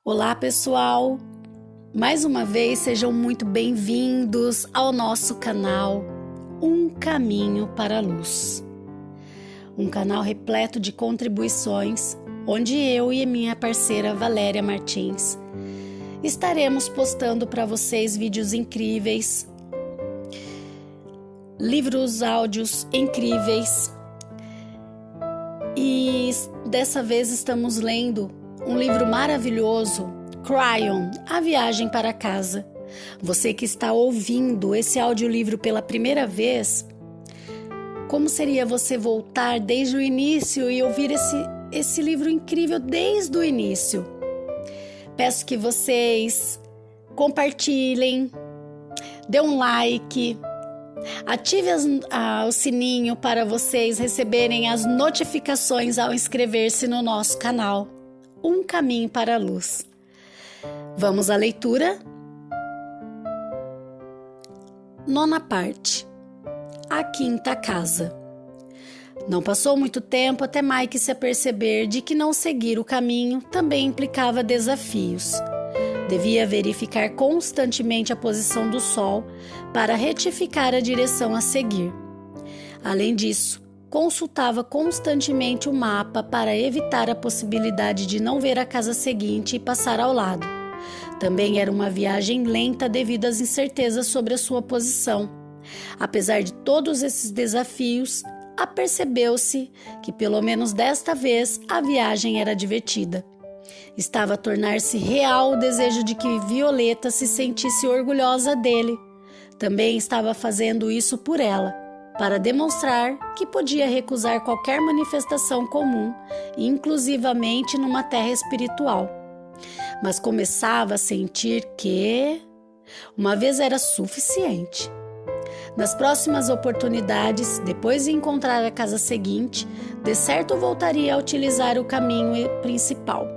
Olá, pessoal! Mais uma vez, sejam muito bem-vindos ao nosso canal Um Caminho para a Luz. Um canal repleto de contribuições, onde eu e minha parceira Valéria Martins estaremos postando para vocês vídeos incríveis, livros, áudios incríveis. E dessa vez estamos lendo um livro maravilhoso, Cryon, A Viagem para Casa. Você que está ouvindo esse audiolivro pela primeira vez, como seria você voltar desde o início e ouvir esse livro incrível desde o início? Peço que vocês compartilhem, dê um like, ative o sininho para vocês receberem as notificações ao inscrever-se no nosso canal Um Caminho para a Luz. Vamos à leitura? Nona parte. A Quinta Casa. Não passou muito tempo até Mike se aperceber de que não seguir o caminho também implicava desafios. Devia verificar constantemente a posição do sol para retificar a direção a seguir. Além disso, consultava constantemente o mapa para evitar a possibilidade de não ver a casa seguinte e passar ao lado. Também era uma viagem lenta devido às incertezas sobre a sua posição. Apesar de todos esses desafios, apercebeu-se que, pelo menos desta vez, a viagem era divertida. Estava a tornar-se real o desejo de que Violeta se sentisse orgulhosa dele. Também estava fazendo isso por ela, para demonstrar que podia recusar qualquer manifestação comum, inclusivamente numa terra espiritual. Mas começava a sentir que uma vez era suficiente. Nas próximas oportunidades, depois de encontrar a casa seguinte, de certo voltaria a utilizar o caminho principal.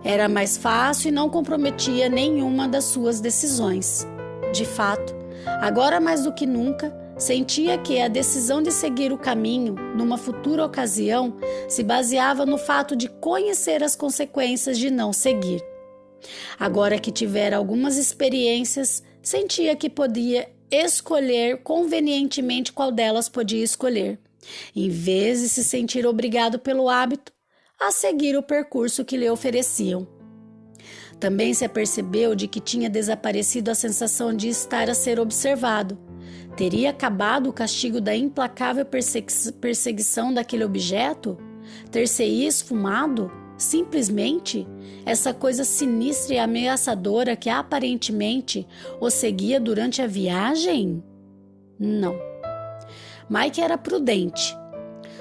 Era mais fácil e não comprometia nenhuma das suas decisões. De fato, agora mais do que nunca, sentia que a decisão de seguir o caminho, numa futura ocasião, se baseava no fato de conhecer as consequências de não seguir. Agora que tivera algumas experiências, sentia que podia escolher convenientemente qual delas podia escolher, em vez de se sentir obrigado pelo hábito a seguir o percurso que lhe ofereciam. Também se apercebeu de que tinha desaparecido a sensação de estar a ser observado. Teria acabado o castigo da implacável perseguição daquele objeto? Ter-se esfumado? Simplesmente? Essa coisa sinistra e ameaçadora que aparentemente o seguia durante a viagem? Não. Mike era prudente.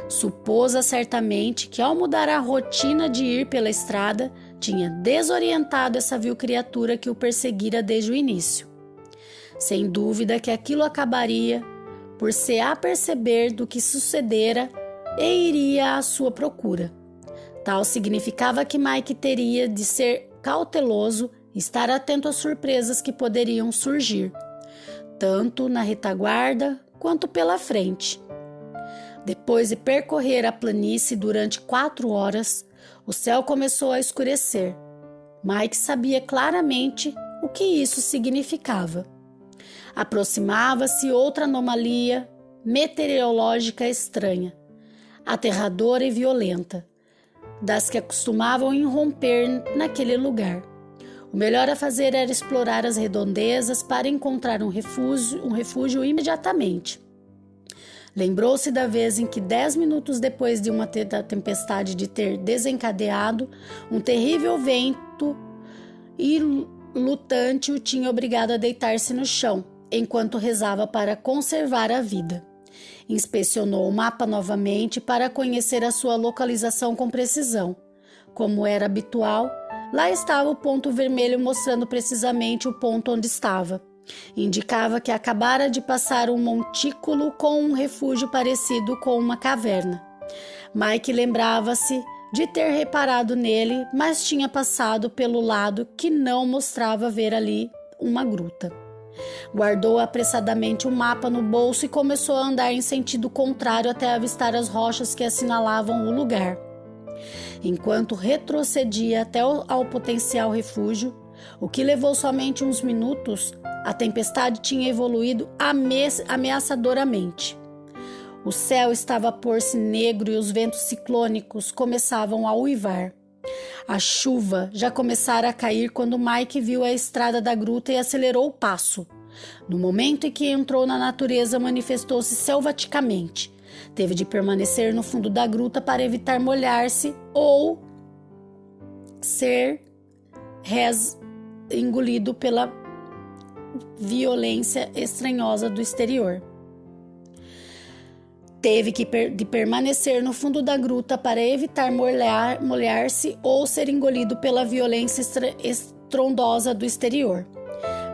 Supôs certamente que, ao mudar a rotina de ir pela estrada, tinha desorientado essa vil criatura que o perseguira desde o início. Sem dúvida que aquilo acabaria por se aperceber do que sucedera e iria à sua procura. Tal significava que Mike teria de ser cauteloso e estar atento às surpresas que poderiam surgir, tanto na retaguarda quanto pela frente. Depois de percorrer a planície durante 4 horas, o céu começou a escurecer. Mike sabia claramente o que isso significava. Aproximava-se outra anomalia meteorológica estranha, aterradora e violenta, das que costumavam irromper naquele lugar. O melhor a fazer era explorar as redondezas para encontrar um refúgio imediatamente. Lembrou-se da vez em que 10 minutos depois de uma tempestade de ter desencadeado, um terrível vento lutante o tinha obrigado a deitar-se no chão, enquanto rezava para conservar a vida. Inspecionou o mapa novamente para conhecer a sua localização com precisão. Como era habitual, lá estava o ponto vermelho mostrando precisamente o ponto onde estava. Indicava que acabara de passar um montículo com um refúgio parecido com uma caverna. Mike lembrava-se de ter reparado nele, mas tinha passado pelo lado que não mostrava ver ali uma gruta. Guardou apressadamente o mapa no bolso e começou a andar em sentido contrário até avistar as rochas que assinalavam o lugar. Enquanto retrocedia até ao potencial refúgio, o que levou somente uns minutos, a tempestade tinha evoluído ameaçadoramente. O céu estava a pôr-se negro e os ventos ciclônicos começavam a uivar. A chuva já começara a cair quando Mike viu a estrada da gruta e acelerou o passo. No momento em que entrou na natureza, manifestou-se selvaticamente. Teve de permanecer no fundo da gruta para evitar molhar-se ou ser engolido pela violência estranhosa do exterior. Teve de permanecer no fundo da gruta para evitar molhar-se ou ser engolido pela violência estrondosa do exterior.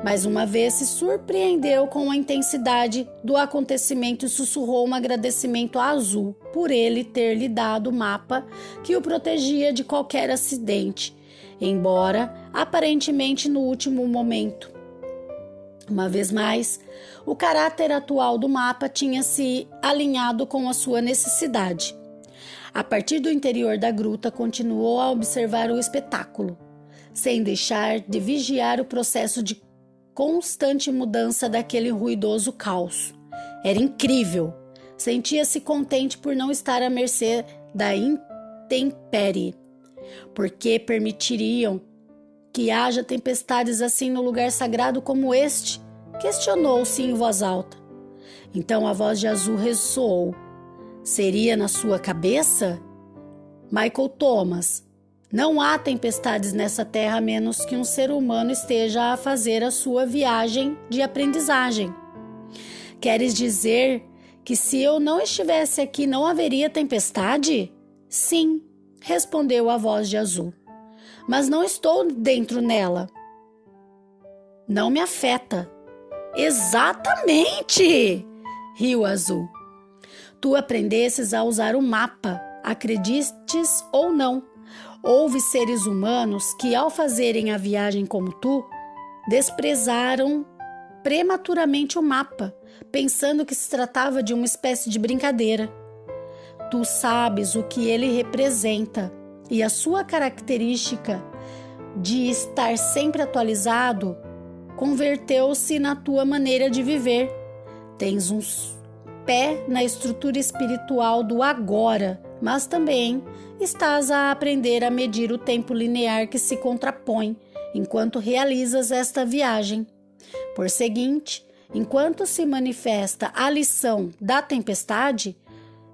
Mais uma vez se surpreendeu com a intensidade do acontecimento e sussurrou um agradecimento a Azul por ele ter lhe dado o mapa que o protegia de qualquer acidente, embora aparentemente no último momento. Uma vez mais, o caráter atual do mapa tinha se alinhado com a sua necessidade. A partir do interior da gruta, continuou a observar o espetáculo, sem deixar de vigiar o processo de constante mudança daquele ruidoso caos. Era incrível. Sentia-se contente por não estar à mercê da intempérie, porque permitiriam que haja tempestades assim no lugar sagrado como este? Questionou-se em voz alta. Então a voz de Azul ressoou. Seria na sua cabeça? Michael Thomas, não há tempestades nessa terra a menos que um ser humano esteja a fazer a sua viagem de aprendizagem. Queres dizer que se eu não estivesse aqui não haveria tempestade? Sim, respondeu a voz de Azul. Mas não estou dentro nela. Não me afeta. Exatamente! Riu Azul. Tu aprendesses a usar o mapa, acredites ou não. Houve seres humanos que, ao fazerem a viagem como tu, desprezaram prematuramente o mapa, pensando que se tratava de uma espécie de brincadeira. Tu sabes o que ele representa e a sua característica de estar sempre atualizado converteu-se na tua maneira de viver. Tens um pé na estrutura espiritual do agora, mas também estás a aprender a medir o tempo linear que se contrapõe enquanto realizas esta viagem. Por seguinte, enquanto se manifesta a lição da tempestade,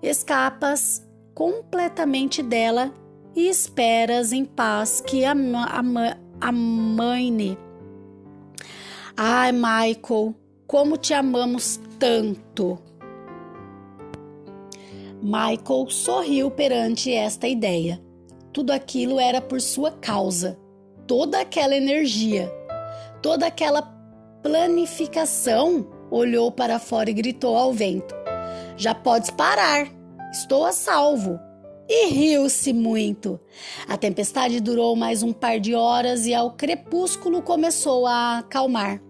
escapas completamente dela e esperas em paz que amaine. Ai, Michael, como te amamos tanto! Michael sorriu perante esta ideia. Tudo aquilo era por sua causa. Toda aquela energia, toda aquela planificação. Olhou para fora e gritou ao vento. Já podes parar, estou a salvo. E riu-se muito. A tempestade durou mais um par de horas e ao crepúsculo começou a acalmar.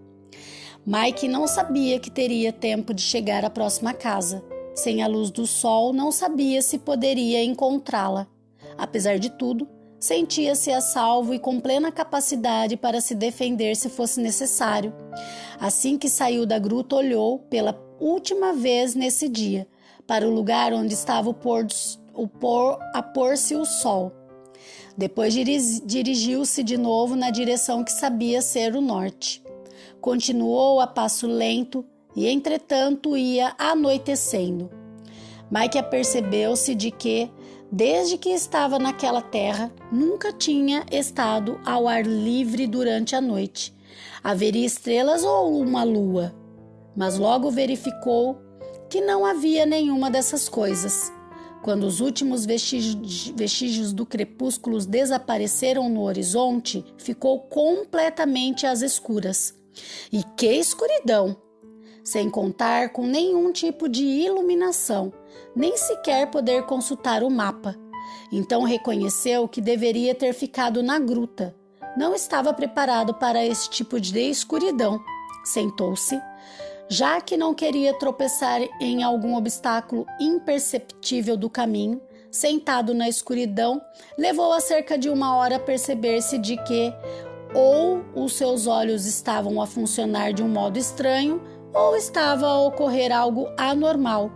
Mike não sabia que teria tempo de chegar à próxima casa. Sem a luz do sol, não sabia se poderia encontrá-la. Apesar de tudo, sentia-se a salvo e com plena capacidade para se defender se fosse necessário. Assim que saiu da gruta, olhou, pela última vez nesse dia, para o lugar onde estava a pôr-se o sol. Depois dirigiu-se de novo na direção que sabia ser o norte. Continuou a passo lento e, entretanto, ia anoitecendo. Mike apercebeu-se de que, desde que estava naquela terra, nunca tinha estado ao ar livre durante a noite. Haveria estrelas ou uma lua? Mas logo verificou que não havia nenhuma dessas coisas. Quando os últimos vestígios do crepúsculo desapareceram no horizonte, ficou completamente às escuras. E que escuridão! Sem contar com nenhum tipo de iluminação, nem sequer poder consultar o mapa. Então reconheceu que deveria ter ficado na gruta. Não estava preparado para esse tipo de escuridão. Sentou-se. Já que não queria tropeçar em algum obstáculo imperceptível do caminho, sentado na escuridão, levou a cerca de 1 hora a perceber-se de que ou os seus olhos estavam a funcionar de um modo estranho ou estava a ocorrer algo anormal.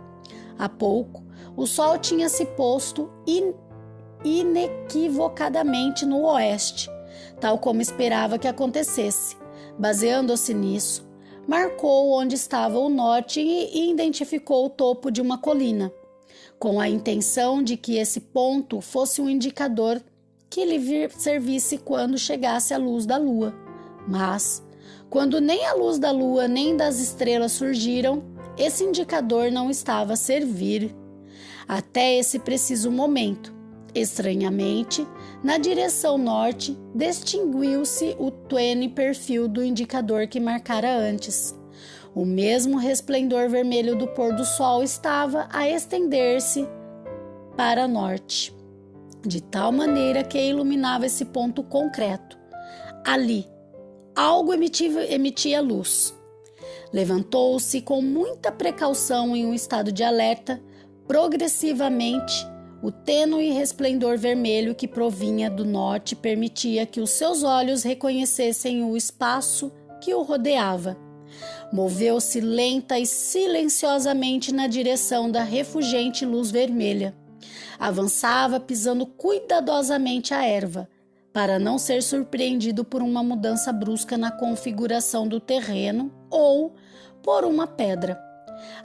Há pouco, o sol tinha se posto inequivocadamente no oeste, tal como esperava que acontecesse. Baseando-se nisso, marcou onde estava o norte e identificou o topo de uma colina, com a intenção de que esse ponto fosse um indicador que lhe servisse quando chegasse a luz da lua. Mas, quando nem a luz da lua nem das estrelas surgiram, esse indicador não estava a servir. Até esse preciso momento, estranhamente, na direção norte, distinguiu-se o tênue perfil do indicador que marcara antes. O mesmo resplendor vermelho do pôr do sol estava a estender-se para norte, de tal maneira que iluminava esse ponto concreto. Ali, algo emitia luz. Levantou-se com muita precaução em um estado de alerta. Progressivamente, o tênue resplendor vermelho que provinha do norte permitia que os seus olhos reconhecessem o espaço que o rodeava. Moveu-se lenta e silenciosamente na direção da refulgente luz vermelha. Avançava pisando cuidadosamente a erva, para não ser surpreendido por uma mudança brusca na configuração do terreno ou por uma pedra.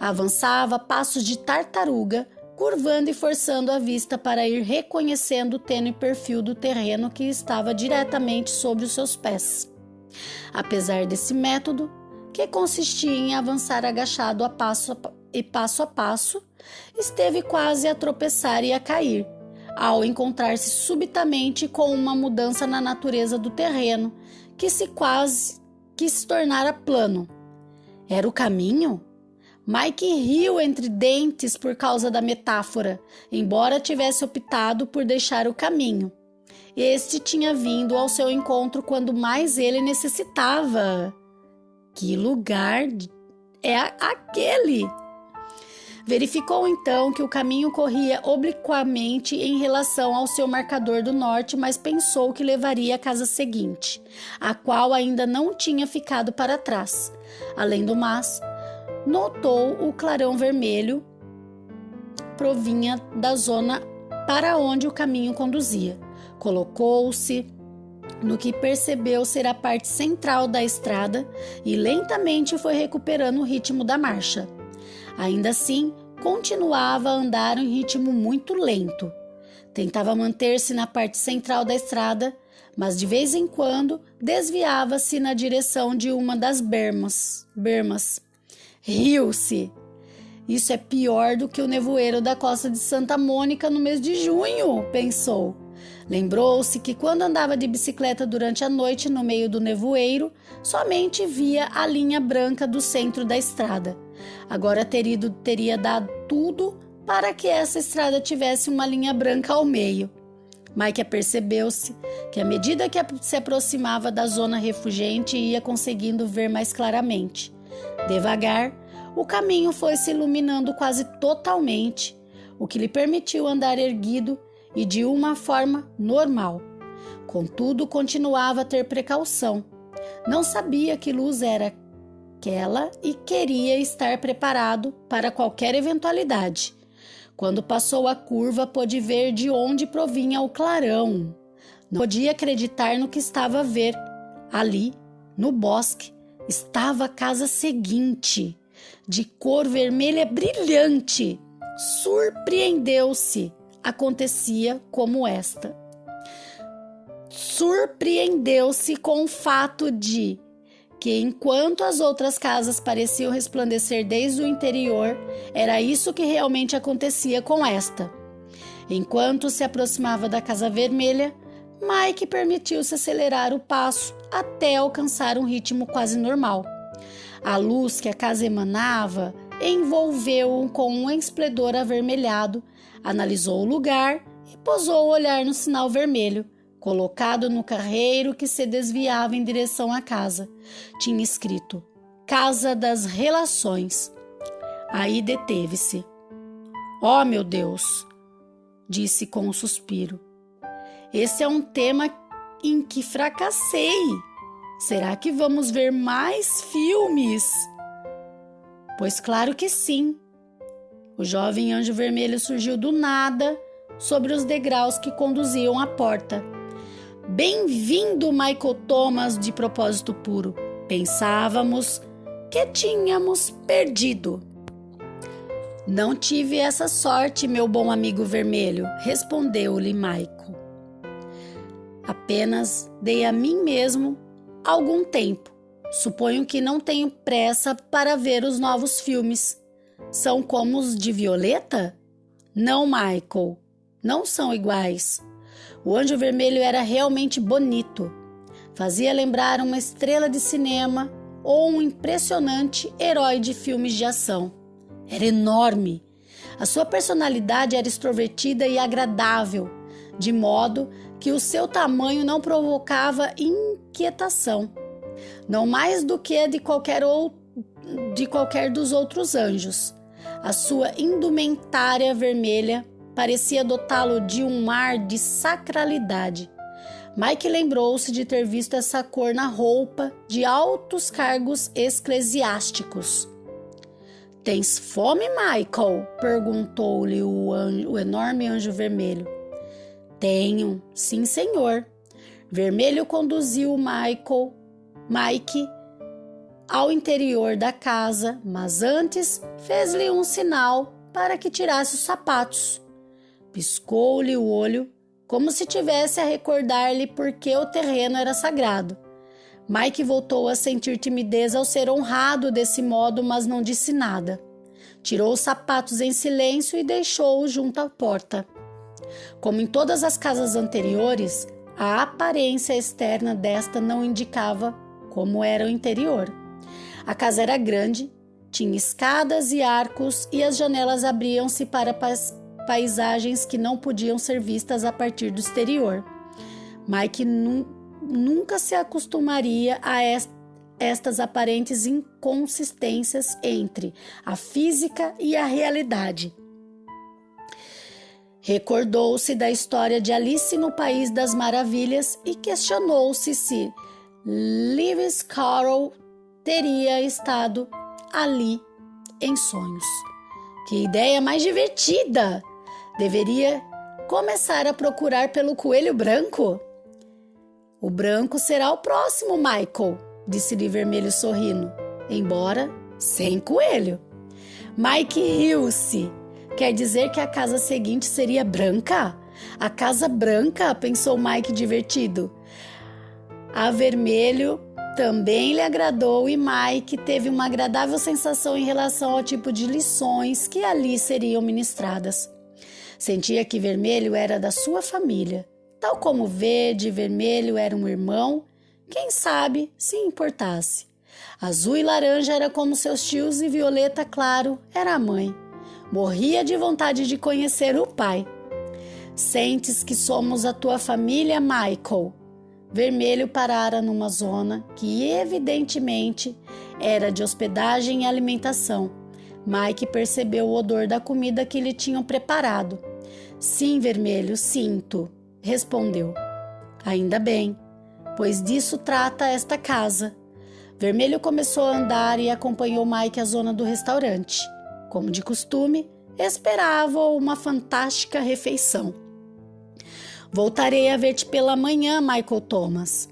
Avançava a passos de tartaruga, curvando e forçando a vista para ir reconhecendo o tênue perfil do terreno que estava diretamente sobre os seus pés. Apesar desse método, que consistia em avançar agachado passo a passo, esteve quase a tropeçar e a cair, ao encontrar-se subitamente com uma mudança na natureza do terreno, que se tornara plano. Era o caminho? Mike riu entre dentes por causa da metáfora, embora tivesse optado por deixar o caminho. Este tinha vindo ao seu encontro quando mais ele necessitava. Que lugar é aquele? Verificou então que o caminho corria obliquamente em relação ao seu marcador do norte, mas pensou que levaria à casa seguinte, a qual ainda não tinha ficado para trás. Além do mais, notou o clarão vermelho provinha da zona para onde o caminho conduzia. Colocou-se no que percebeu ser a parte central da estrada e lentamente foi recuperando o ritmo da marcha. Ainda assim, continuava a andar em ritmo muito lento. Tentava manter-se na parte central da estrada, mas de vez em quando desviava-se na direção de uma das bermas. Riu-se. Isso é pior do que o nevoeiro da costa de Santa Mônica no mês de junho, pensou. Lembrou-se que quando andava de bicicleta durante a noite no meio do nevoeiro, somente via a linha branca do centro da estrada. Agora teria dado tudo para que essa estrada tivesse uma linha branca ao meio. Mike apercebeu-se que à medida que se aproximava da zona refulgente ia conseguindo ver mais claramente. Devagar, o caminho foi se iluminando quase totalmente, o que lhe permitiu andar erguido e de uma forma normal. Contudo, continuava a ter precaução. Não sabia que luz era aquela e queria estar preparado para qualquer eventualidade. Quando passou a curva, pôde ver de onde provinha o clarão. Não podia acreditar no que estava a ver. Ali, no bosque, estava a casa seguinte, de cor vermelha brilhante. Surpreendeu-se. Acontecia como esta. Surpreendeu-se com o fato de que, enquanto as outras casas pareciam resplandecer desde o interior, era isso que realmente acontecia com esta. Enquanto se aproximava da casa vermelha, Mike permitiu-se acelerar o passo até alcançar um ritmo quase normal. A luz que a casa emanava envolveu-o com um esplendor avermelhado. Analisou o lugar e pousou o olhar no sinal vermelho, colocado no carreiro que se desviava em direção à casa. Tinha escrito Casa das Relações. Aí deteve-se. Oh, meu Deus! disse com um suspiro. Esse é um tema em que fracassei. Será que vamos ver mais filmes? Pois claro que sim. O jovem anjo vermelho surgiu do nada sobre os degraus que conduziam à porta. Bem-vindo, Michael Thomas, de propósito puro. Pensávamos que tínhamos perdido. Não tive essa sorte, meu bom amigo vermelho, respondeu-lhe Michael. Apenas dei a mim mesmo algum tempo. Suponho que não tenho pressa para ver os novos filmes. São como os de Violeta? Não, Michael, não são iguais. O Anjo Vermelho era realmente bonito. Fazia lembrar uma estrela de cinema ou um impressionante herói de filmes de ação. Era enorme. A sua personalidade era extrovertida e agradável, de modo que o seu tamanho não provocava inquietação, não mais do que a de qualquer dos outros anjos. A sua indumentária vermelha parecia dotá-lo de um ar de sacralidade. Mike lembrou-se de ter visto essa cor na roupa de altos cargos eclesiásticos. Tens fome, Michael? Perguntou-lhe o enorme anjo vermelho. Tenho, sim, senhor. Vermelho conduziu Mike ao interior da casa, mas antes fez-lhe um sinal para que tirasse os sapatos. Piscou-lhe o olho, como se tivesse a recordar-lhe porque o terreno era sagrado. Mike voltou a sentir timidez ao ser honrado desse modo, mas não disse nada. Tirou os sapatos em silêncio e deixou-os junto à porta. Como em todas as casas anteriores, a aparência externa desta não indicava como era o interior. A casa era grande, tinha escadas e arcos e as janelas abriam-se para paisagens que não podiam ser vistas a partir do exterior. Mike nunca se acostumaria a estas aparentes inconsistências entre a física e a realidade. Recordou-se da história de Alice no País das Maravilhas e questionou-se se Lewis Carroll teria estado ali em sonhos. Que ideia mais divertida! Deveria começar a procurar pelo coelho branco. O branco será o próximo, Michael, disse-lhe Vermelho sorrindo, embora sem coelho. Mike riu-se. Quer dizer que a casa seguinte seria branca? A casa branca, pensou Mike divertido. A Vermelho também lhe agradou e Mike teve uma agradável sensação em relação ao tipo de lições que ali seriam ministradas. Sentia que Vermelho era da sua família, tal como Verde e Vermelho eram um irmão, quem sabe se importasse. Azul e Laranja era como seus tios e Violeta, claro, era a mãe. Morria de vontade de conhecer o pai. Sentes que somos a tua família, Michael? Vermelho parara numa zona que evidentemente era de hospedagem e alimentação. Mike percebeu o odor da comida que lhe tinham preparado. Sim, Vermelho, sinto, respondeu. Ainda bem, pois disso trata esta casa. Vermelho começou a andar e acompanhou Mike à zona do restaurante. Como de costume, esperava uma fantástica refeição. Voltarei a ver-te pela manhã, Michael Thomas.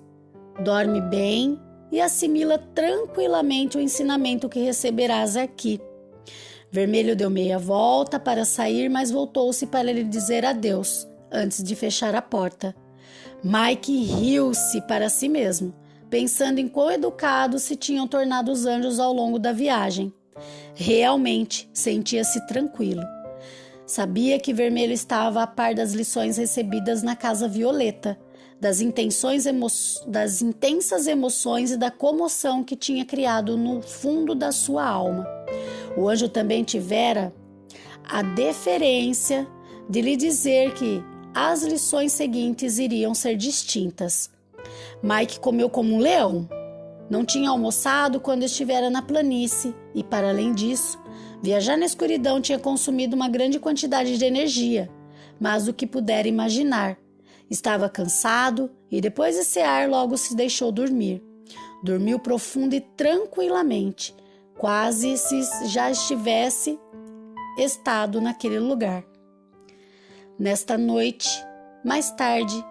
Dorme bem e assimila tranquilamente o ensinamento que receberás aqui. Vermelho deu meia volta para sair, mas voltou-se para lhe dizer adeus, antes de fechar a porta. Mike riu-se para si mesmo, pensando em quão educados se tinham tornado os anjos ao longo da viagem. Realmente sentia-se tranquilo. Sabia que Vermelho estava a par das lições recebidas na Casa Violeta, das intensas emoções e da comoção que tinha criado no fundo da sua alma. O anjo também tivera a deferência de lhe dizer que as lições seguintes iriam ser distintas. Mike comeu como um leão. Não tinha almoçado quando estivera na planície e, para além disso, viajar na escuridão tinha consumido uma grande quantidade de energia. mais do que pudera imaginar. Estava cansado e depois de cear logo se deixou dormir. Dormiu profundo e tranquilamente, quase se já estivesse estado naquele lugar. Nesta noite, mais tarde,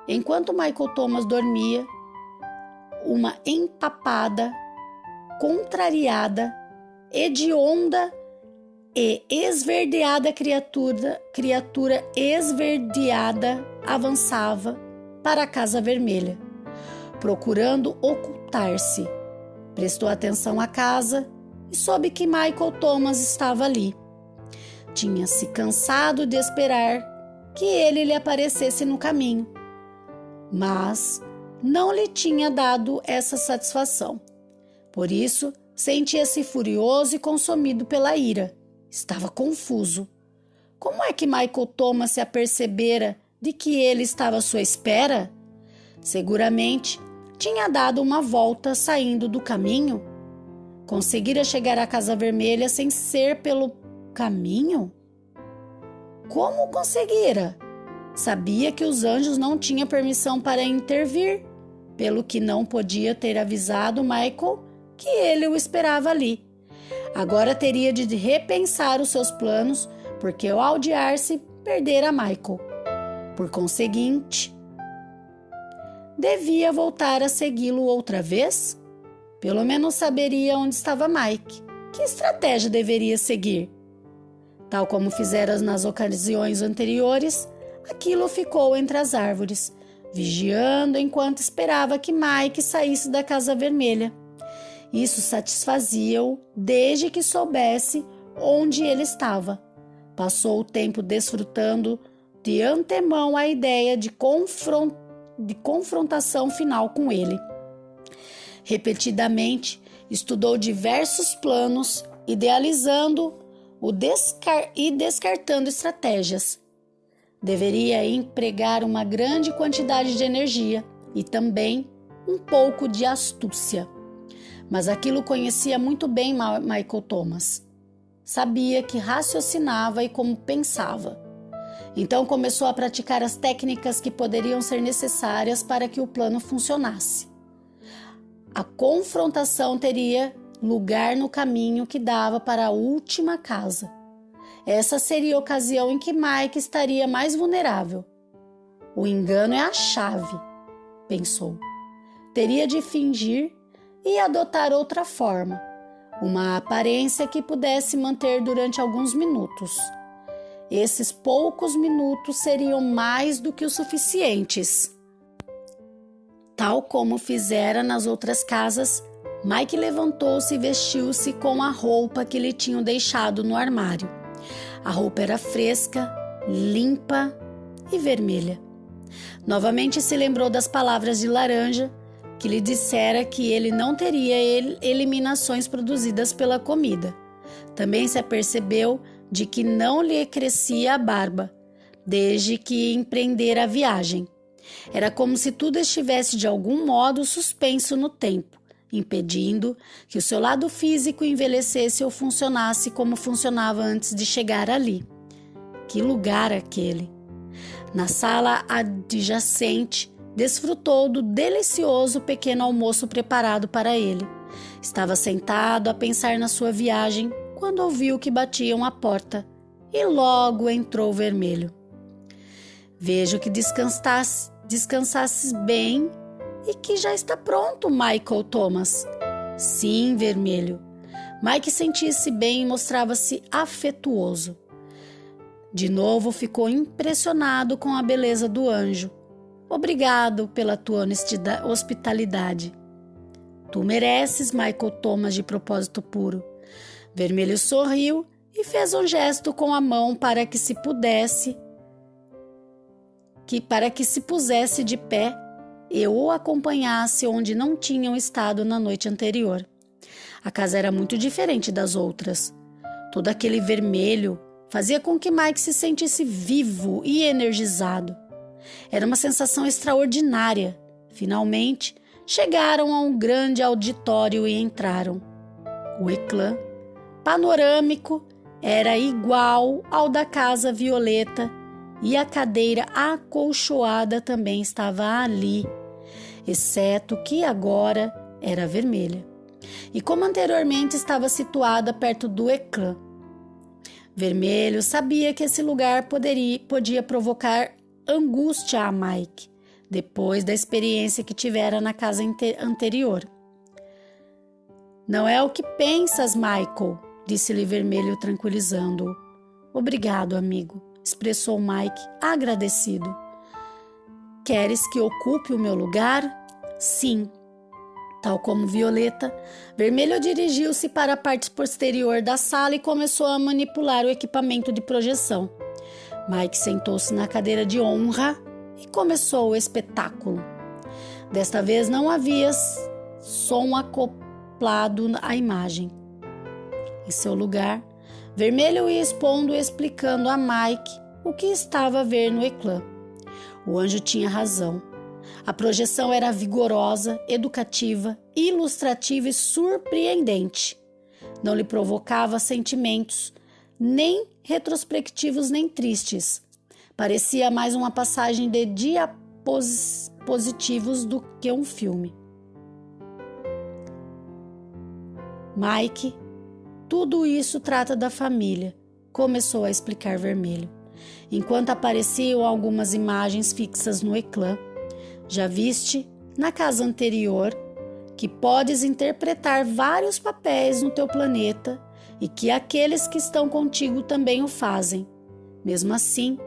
enquanto Michael Thomas dormia, uma empapada, contrariada, hedionda e esverdeada criatura esverdeada avançava para a Casa Vermelha, procurando ocultar-se. Prestou atenção à casa e soube que Michael Thomas estava ali. Tinha-se cansado de esperar que ele lhe aparecesse no caminho, mas não lhe tinha dado essa satisfação. Por isso, sentia-se furioso e consumido pela ira. Estava confuso. Como é que Michael Thomas se apercebera de que ele estava à sua espera? Seguramente tinha dado uma volta saindo do caminho. Conseguira chegar à Casa Vermelha sem ser pelo caminho? Como conseguira? Sabia que os anjos não tinham permissão para intervir, pelo que não podia ter avisado Michael que ele o esperava ali. Agora teria de repensar os seus planos, porque ao aldear-se, perdera Michael. Por conseguinte, devia voltar a segui-lo outra vez? Pelo menos saberia onde estava Mike. Que estratégia deveria seguir? Tal como fizera nas ocasiões anteriores, aquilo ficou entre as árvores, vigiando enquanto esperava que Mike saísse da Casa Vermelha. Isso satisfazia-o desde que soubesse onde ele estava. Passou o tempo desfrutando de antemão a ideia de confrontação final com ele. Repetidamente, estudou diversos planos, idealizando e descartando estratégias. Deveria empregar uma grande quantidade de energia e também um pouco de astúcia. Mas aquilo conhecia muito bem Michael Thomas. Sabia que raciocinava e como pensava. Então começou a praticar as técnicas que poderiam ser necessárias para que o plano funcionasse. A confrontação teria lugar no caminho que dava para a última casa. Essa seria a ocasião em que Mike estaria mais vulnerável. O engano é a chave, pensou. Teria de fingir e adotar outra forma, uma aparência que pudesse manter durante alguns minutos. Esses poucos minutos seriam mais do que os suficientes. Tal como fizera nas outras casas, Mike levantou-se e vestiu-se com a roupa que lhe tinham deixado no armário. A roupa era fresca, limpa e vermelha. Novamente se lembrou das palavras de Laranja, que lhe dissera que ele não teria eliminações produzidas pela comida. Também se apercebeu de que não lhe crescia a barba, desde que empreendera a viagem. Era como se tudo estivesse de algum modo suspenso no tempo, impedindo que o seu lado físico envelhecesse ou funcionasse como funcionava antes de chegar ali. Que lugar aquele! Na sala adjacente, desfrutou do delicioso pequeno almoço preparado para ele. Estava sentado a pensar na sua viagem quando ouviu que batiam à porta e logo entrou Vermelho. Vejo que descansasses bem e que já está pronto, Michael Thomas. Sim, Vermelho. Mike sentia-se bem e mostrava-se afetuoso. De novo ficou impressionado com a beleza do anjo. Obrigado pela tua hospitalidade. Tu mereces, Michael Thomas, de propósito puro. Vermelho sorriu e fez um gesto com a mão para que se pusesse de pé e o acompanhasse onde não tinham estado na noite anterior. A casa era muito diferente das outras. Todo aquele vermelho fazia com que Mike se sentisse vivo e energizado. Era uma sensação extraordinária. Finalmente, chegaram a um grande auditório e entraram. O eclã panorâmico era igual ao da Casa Violeta e a cadeira acolchoada também estava ali, exceto que agora era vermelha. E como anteriormente estava situada perto do ecrã. Vermelho sabia que esse lugar podia provocar angústia a Mike, depois da experiência que tivera na casa anterior. Não é o que pensas, Michael, disse-lhe Vermelho tranquilizando-o. Obrigado, amigo, expressou Mike agradecido. Queres que ocupe o meu lugar? Sim. Tal como Violeta, Vermelho dirigiu-se para a parte posterior da sala e começou a manipular o equipamento de projeção. Mike sentou-se na cadeira de honra e começou o espetáculo. Desta vez não havia som acoplado à imagem. Em seu lugar, Vermelho ia expondo e explicando a Mike o que estava a ver no ecrã. O anjo tinha razão. A projeção era vigorosa, educativa, ilustrativa e surpreendente. Não lhe provocava sentimentos, nem retrospectivos nem tristes. Parecia mais uma passagem de diapositivos do que um filme. Mike, tudo isso trata da família, começou a explicar Vermelho, enquanto apareciam algumas imagens fixas no ecrã. Já viste, na casa anterior, que podes interpretar vários papéis no teu planeta e que aqueles que estão contigo também o fazem. Mesmo assim,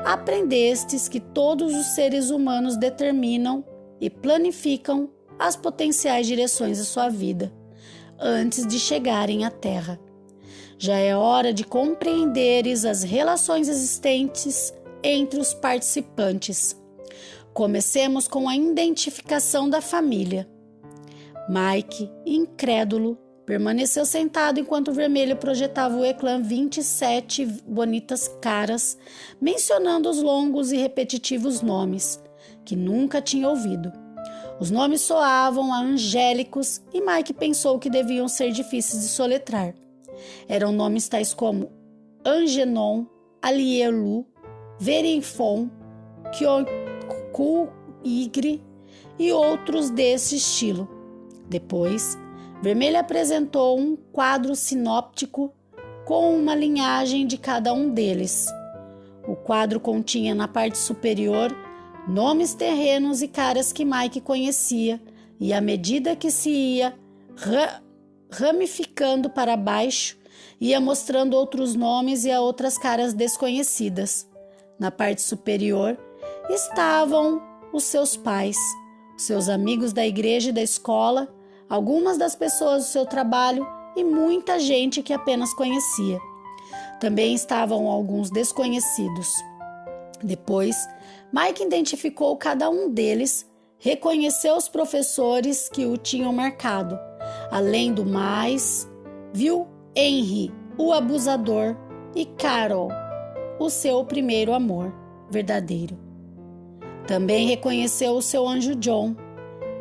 aprendestes que todos os seres humanos determinam e planificam as potenciais direções de sua vida antes de chegarem à Terra. Já é hora de compreenderes as relações existentes entre os participantes. Comecemos com a identificação da família. Mike, incrédulo, permaneceu sentado enquanto o Vermelho projetava o ecrã 27 bonitas caras, mencionando os longos e repetitivos nomes, que nunca tinha ouvido. Os nomes soavam angélicos e Mike pensou que deviam ser difíceis de soletrar. Eram nomes tais como Angenon, Alielu, Verinfon, Igre e outros desse estilo. Depois, Vermelho apresentou um quadro sinóptico com uma linhagem de cada um deles. O quadro continha na parte superior nomes terrenos e caras que Mike conhecia, e à medida que se ia ramificando para baixo, ia mostrando outros nomes e a outras caras desconhecidas. Na parte superior estavam os seus pais, os seus amigos da igreja e da escola, algumas das pessoas do seu trabalho e muita gente que apenas conhecia. Também estavam alguns desconhecidos. Depois, Mike identificou cada um deles, reconheceu os professores que o tinham marcado. Além do mais, viu Henry, o abusador, e Carol, o seu primeiro amor verdadeiro. Também reconheceu o seu anjo John,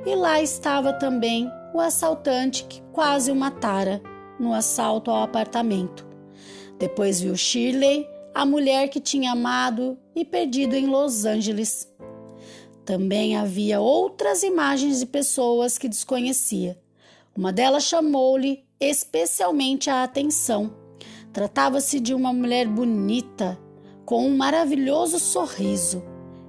e lá estava também o assaltante que quase o matara no assalto ao apartamento. Depois viu Shirley, a mulher que tinha amado e perdido em Los Angeles. Também havia outras imagens de pessoas que desconhecia. Uma delas chamou-lhe especialmente a atenção. Tratava-se de uma mulher bonita, com um maravilhoso sorriso.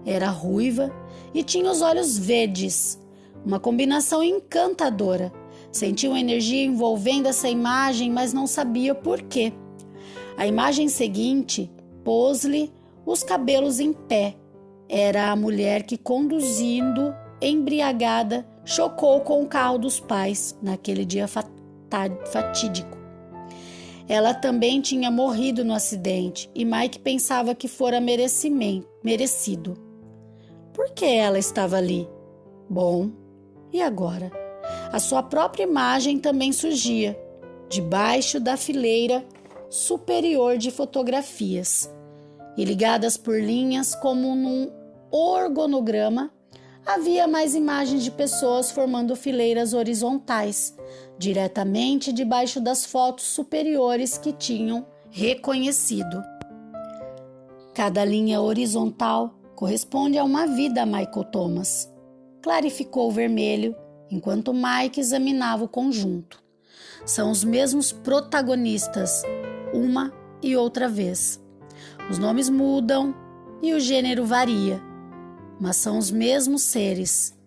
Era ruiva e tinha os olhos verdes, uma combinação encantadora. Sentiu uma energia envolvendo essa imagem, mas não sabia por quê. A imagem seguinte pôs-lhe os cabelos em pé. Era a mulher que, conduzindo, embriagada, chocou com o carro dos pais naquele dia fatídico. Ela também tinha morrido no acidente e Mike pensava que fora merecido. Por que ela estava ali? Bom, e agora? A sua própria imagem também surgia, debaixo da fileira superior de fotografias, e ligadas por linhas como num organograma, havia mais imagens de pessoas formando fileiras horizontais, diretamente debaixo das fotos superiores que tinham reconhecido. Cada linha horizontal corresponde a uma vida, Michael Thomas, clarificou o vermelho, enquanto Mike examinava o conjunto. São os mesmos protagonistas, uma e outra vez. Os nomes mudam e o gênero varia, mas são os mesmos seres.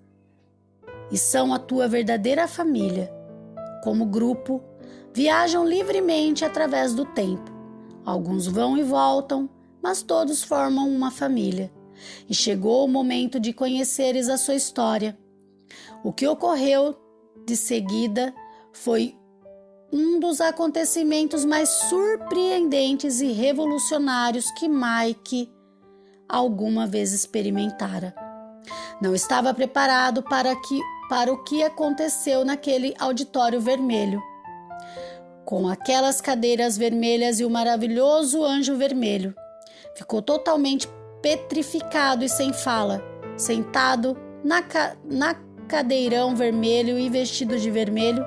E são a tua verdadeira família. Como grupo, viajam livremente através do tempo. Alguns vão e voltam, mas todos formam uma família. E chegou o momento de conheceres a sua história. O que ocorreu de seguida foi um dos acontecimentos mais surpreendentes e revolucionários que Mike alguma vez experimentara. Não estava preparado para o que aconteceu naquele auditório vermelho. Com aquelas cadeiras vermelhas e o maravilhoso anjo vermelho. Ficou totalmente petrificado e sem fala, sentado na cadeirão vermelho e vestido de vermelho.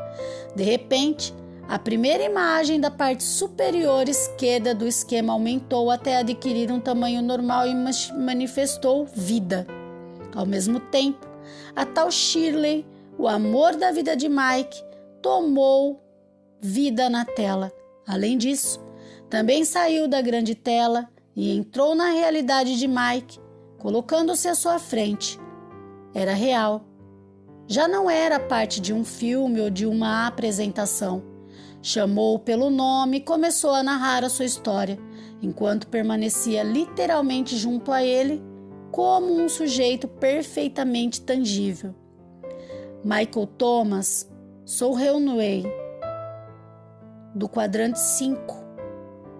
De repente, a primeira imagem da parte superior esquerda do esquema aumentou até adquirir um tamanho normal e manifestou vida. Ao mesmo tempo, a tal Shirley, o amor da vida de Mike, tomou vida na tela. Além disso, também saiu da grande tela e entrou na realidade de Mike, colocando-se à sua frente. Era real. Já não era parte de um filme ou de uma apresentação. Chamou-o pelo nome e começou a narrar a sua história, enquanto permanecia literalmente junto a ele, como um sujeito perfeitamente tangível. Michael Thomas, sou Reunway, do quadrante 5.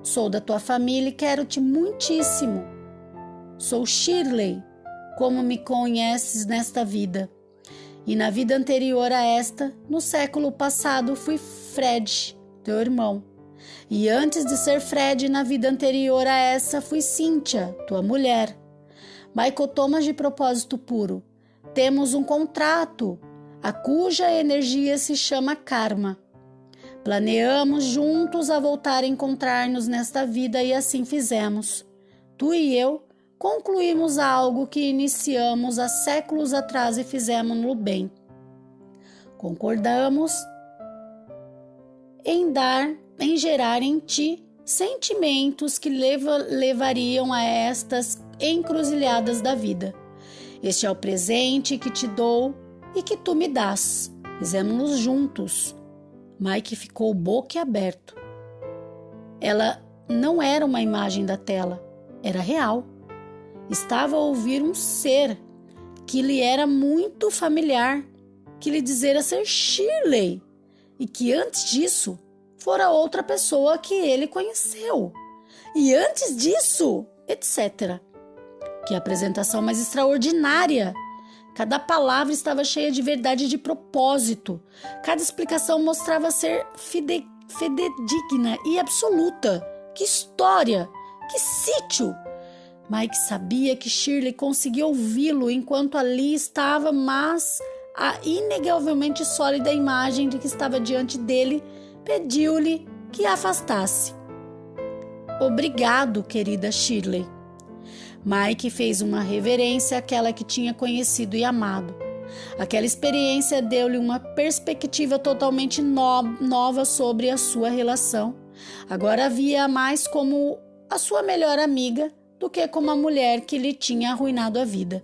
Sou da tua família e quero-te muitíssimo. Sou Shirley, como me conheces nesta vida. E na vida anterior a esta, no século passado, fui Fred, teu irmão. E antes de ser Fred, na vida anterior a essa, fui Cynthia, tua mulher. Michael Thomas, de propósito puro. Temos um contrato, a cuja energia se chama karma. Planeamos juntos a voltar a encontrar-nos nesta vida e assim fizemos. Tu e eu concluímos algo que iniciamos há séculos atrás e fizemos-no bem. Concordamos em gerar em ti sentimentos que levariam a estas encruzilhadas da vida. Este é o presente que te dou e que tu me dás. Fizemos-nos juntos. Mike ficou boquiaberto. Ela não era uma imagem da tela, era real. Estava a ouvir um ser que lhe era muito familiar, que lhe dizera ser Shirley, e que antes disso fora outra pessoa que ele conheceu. E antes disso, etc. Que apresentação mais extraordinária! Cada palavra estava cheia de verdade e de propósito. Cada explicação mostrava ser fidedigna e absoluta. Que história! Que sítio! Mike sabia que Shirley conseguia ouvi-lo enquanto ali estava, mas a inegavelmente sólida imagem de que estava diante dele pediu-lhe que a afastasse. Obrigado, querida Shirley. Mike fez uma reverência àquela que tinha conhecido e amado. Aquela experiência deu-lhe uma perspectiva totalmente nova sobre a sua relação. Agora via mais como a sua melhor amiga do que como a mulher que lhe tinha arruinado a vida.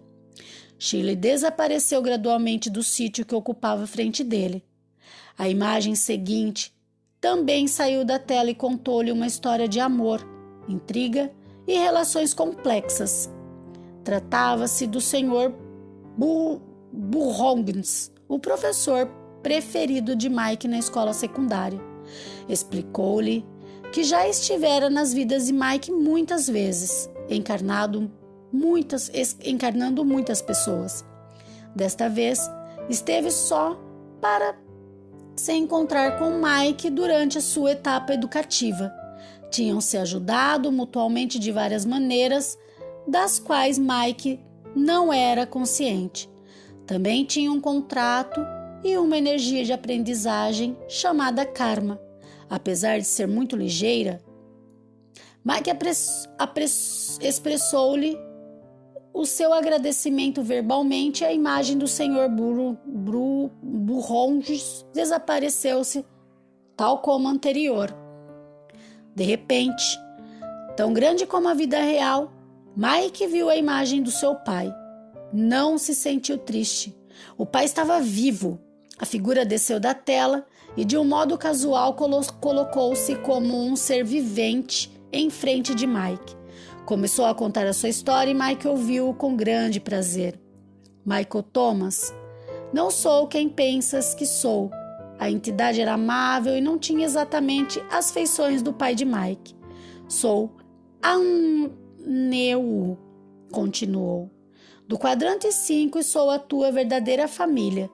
Shirley desapareceu gradualmente do sítio que ocupava frente dele. A imagem seguinte também saiu da tela e contou-lhe uma história de amor, intriga e relações complexas. Tratava-se do Sr. Burroughs, o professor preferido de Mike na escola secundária. Explicou-lhe que já estivera nas vidas de Mike muitas vezes, encarnando muitas pessoas. Desta vez, esteve só para se encontrar com Mike durante a sua etapa educativa. Tinham se ajudado mutuamente de várias maneiras, das quais Mike não era consciente. Também tinha um contrato e uma energia de aprendizagem chamada karma. Apesar de ser muito ligeira, Mike expressou-lhe o seu agradecimento verbalmente e a imagem do Sr. Burronges desapareceu-se, tal como anterior. De repente, tão grande como a vida real, Mike viu a imagem do seu pai. Não se sentiu triste. O pai estava vivo. A figura desceu da tela e, de um modo casual, colocou-se como um ser vivente em frente de Mike. Começou a contar a sua história e Mike ouviu-o com grande prazer. Michael Thomas, não sou quem pensas que sou. A entidade era amável e não tinha exatamente as feições do pai de Mike. Sou Anneu, continuou, do quadrante 5 e sou a tua verdadeira família.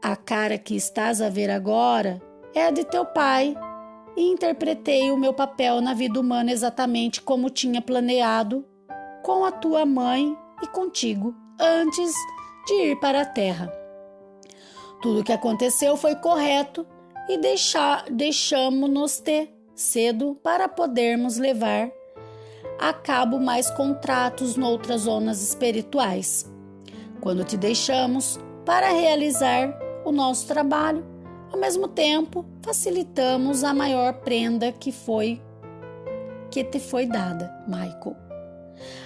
A cara que estás a ver agora é a de teu pai e interpretei o meu papel na vida humana exatamente como tinha planeado com a tua mãe e contigo antes de ir para a Terra. Tudo o que aconteceu foi correto e deixamos-nos-te cedo para podermos levar a cabo mais contratos noutras zonas espirituais. Quando te deixamos para realizar o nosso trabalho, ao mesmo tempo facilitamos a maior prenda que te foi dada, Michael.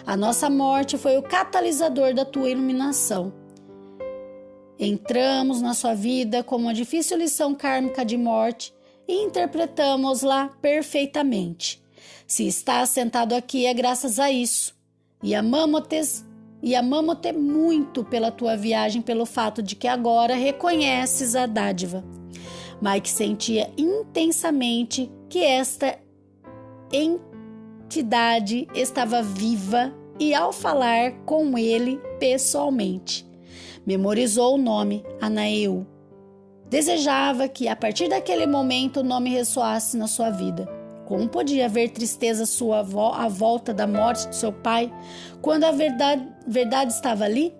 A nossa morte foi o catalisador da tua iluminação. Entramos na sua vida com uma difícil lição kármica de morte e interpretamos-la perfeitamente. Se estás sentado aqui é graças a isso. E amamo-te muito pela tua viagem, pelo fato de que agora reconheces a dádiva. Mike sentia intensamente que esta entidade estava viva e, ao falar com ele pessoalmente, memorizou o nome Anneu. Desejava que, a partir daquele momento, o nome ressoasse na sua vida. Como podia haver tristeza à volta da morte de seu pai, quando a verdade estava ali?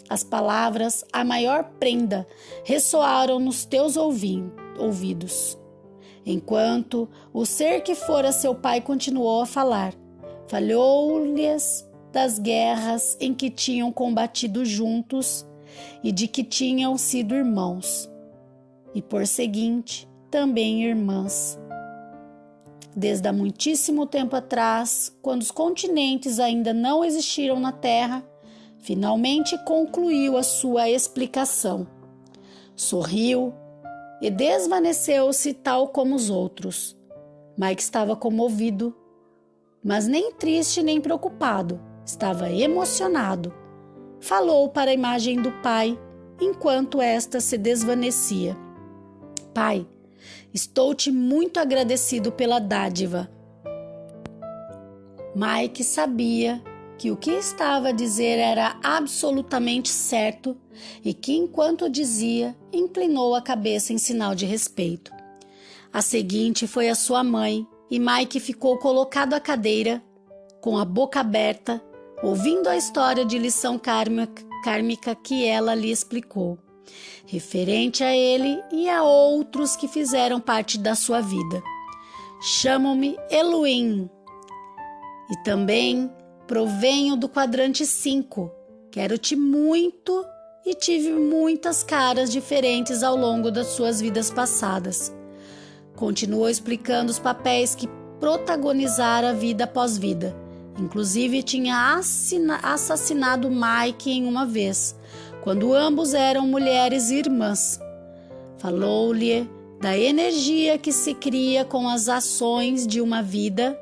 As palavras, a maior prenda, ressoaram nos teus ouvidos. Enquanto o ser que fora seu pai continuou a falar, falou-lhes das guerras em que tinham combatido juntos e de que tinham sido irmãos, e por seguinte, também irmãs. Desde há muitíssimo tempo atrás, quando os continentes ainda não existiram na Terra, finalmente concluiu a sua explicação. Sorriu e desvaneceu-se tal como os outros. Mike estava comovido, mas nem triste nem preocupado. Estava emocionado. Falou para a imagem do pai enquanto esta se desvanecia. Pai, estou-te muito agradecido pela dádiva. Mike sabia que o que estava a dizer era absolutamente certo e que, enquanto dizia, inclinou a cabeça em sinal de respeito. A seguinte foi a sua mãe e Mike ficou colocado à cadeira, com a boca aberta, ouvindo a história de lição kármica que ela lhe explicou, referente a ele e a outros que fizeram parte da sua vida. Chamo-me Elohim e também provenho do quadrante 5. Quero-te muito e tive muitas caras diferentes ao longo das suas vidas passadas. Continuou explicando os papéis que protagonizara vida após vida. Inclusive tinha assassinado Mike em uma vez, quando ambos eram mulheres irmãs. Falou-lhe da energia que se cria com as ações de uma vida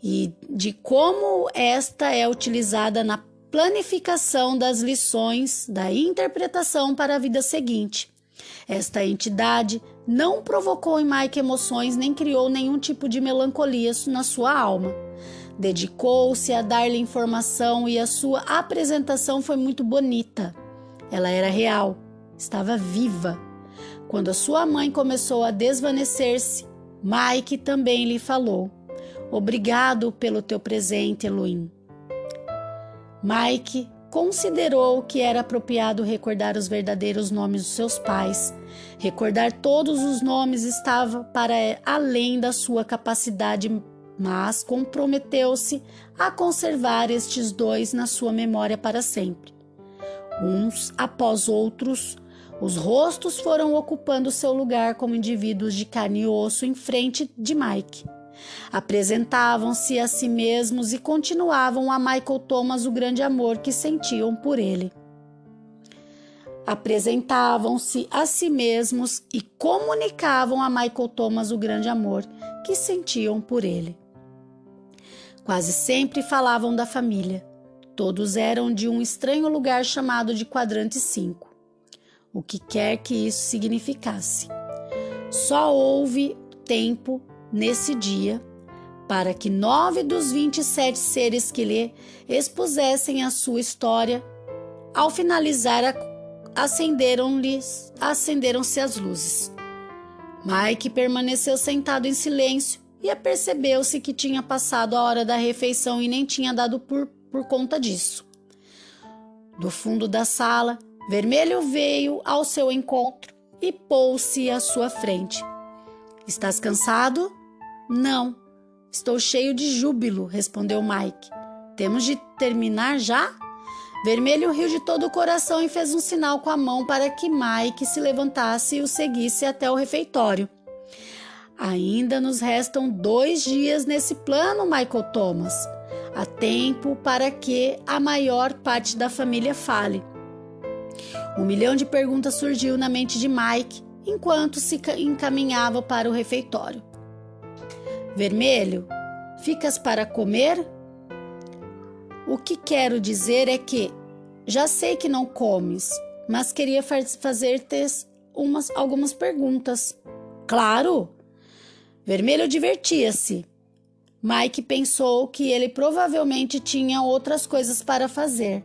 e de como esta é utilizada na planificação das lições da interpretação para a vida seguinte. Esta entidade não provocou em Mike emoções nem criou nenhum tipo de melancolia na sua alma. Dedicou-se a dar-lhe informação e a sua apresentação foi muito bonita. Ela era real, estava viva. Quando a sua mãe começou a desvanecer-se, Mike também lhe falou: Obrigado pelo teu presente, Elohim. Mike considerou que era apropriado recordar os verdadeiros nomes dos seus pais. Recordar todos os nomes estava para além da sua capacidade, mas comprometeu-se a conservar estes dois na sua memória para sempre. Uns após outros, os rostos foram ocupando seu lugar como indivíduos de carne e osso em frente de Mike. Apresentavam-se a si mesmos e continuavam a Michael Thomas o grande amor que sentiam por ele. Apresentavam-se a si mesmos e comunicavam a Michael Thomas o grande amor que sentiam por ele. Quase sempre falavam da família. Todos eram de um estranho lugar chamado de Quadrante 5. O que quer que isso significasse. Só houve tempo nesse dia para que 9 dos 27 seres que lhe expusessem a sua história, ao finalizar, acenderam-se as luzes. Mike permaneceu sentado em silêncio e apercebeu-se que tinha passado a hora da refeição e nem tinha dado por conta disso. Do fundo da sala, Vermelho veio ao seu encontro e pôs-se à sua frente. — Estás cansado? — Não. Estou cheio de júbilo, respondeu Mike. — Temos de terminar já? Vermelho riu de todo o coração e fez um sinal com a mão para que Mike se levantasse e o seguisse até o refeitório. — Ainda nos restam 2 dias nesse plano, Michael Thomas. Há tempo para que a maior parte da família fale. 1 milhão de perguntas surgiu na mente de Mike enquanto se encaminhava para o refeitório. Vermelho, ficas para comer? O que quero dizer é que já sei que não comes, mas queria fazer-te algumas perguntas. Claro! Vermelho divertia-se. Mike pensou que ele provavelmente tinha outras coisas para fazer,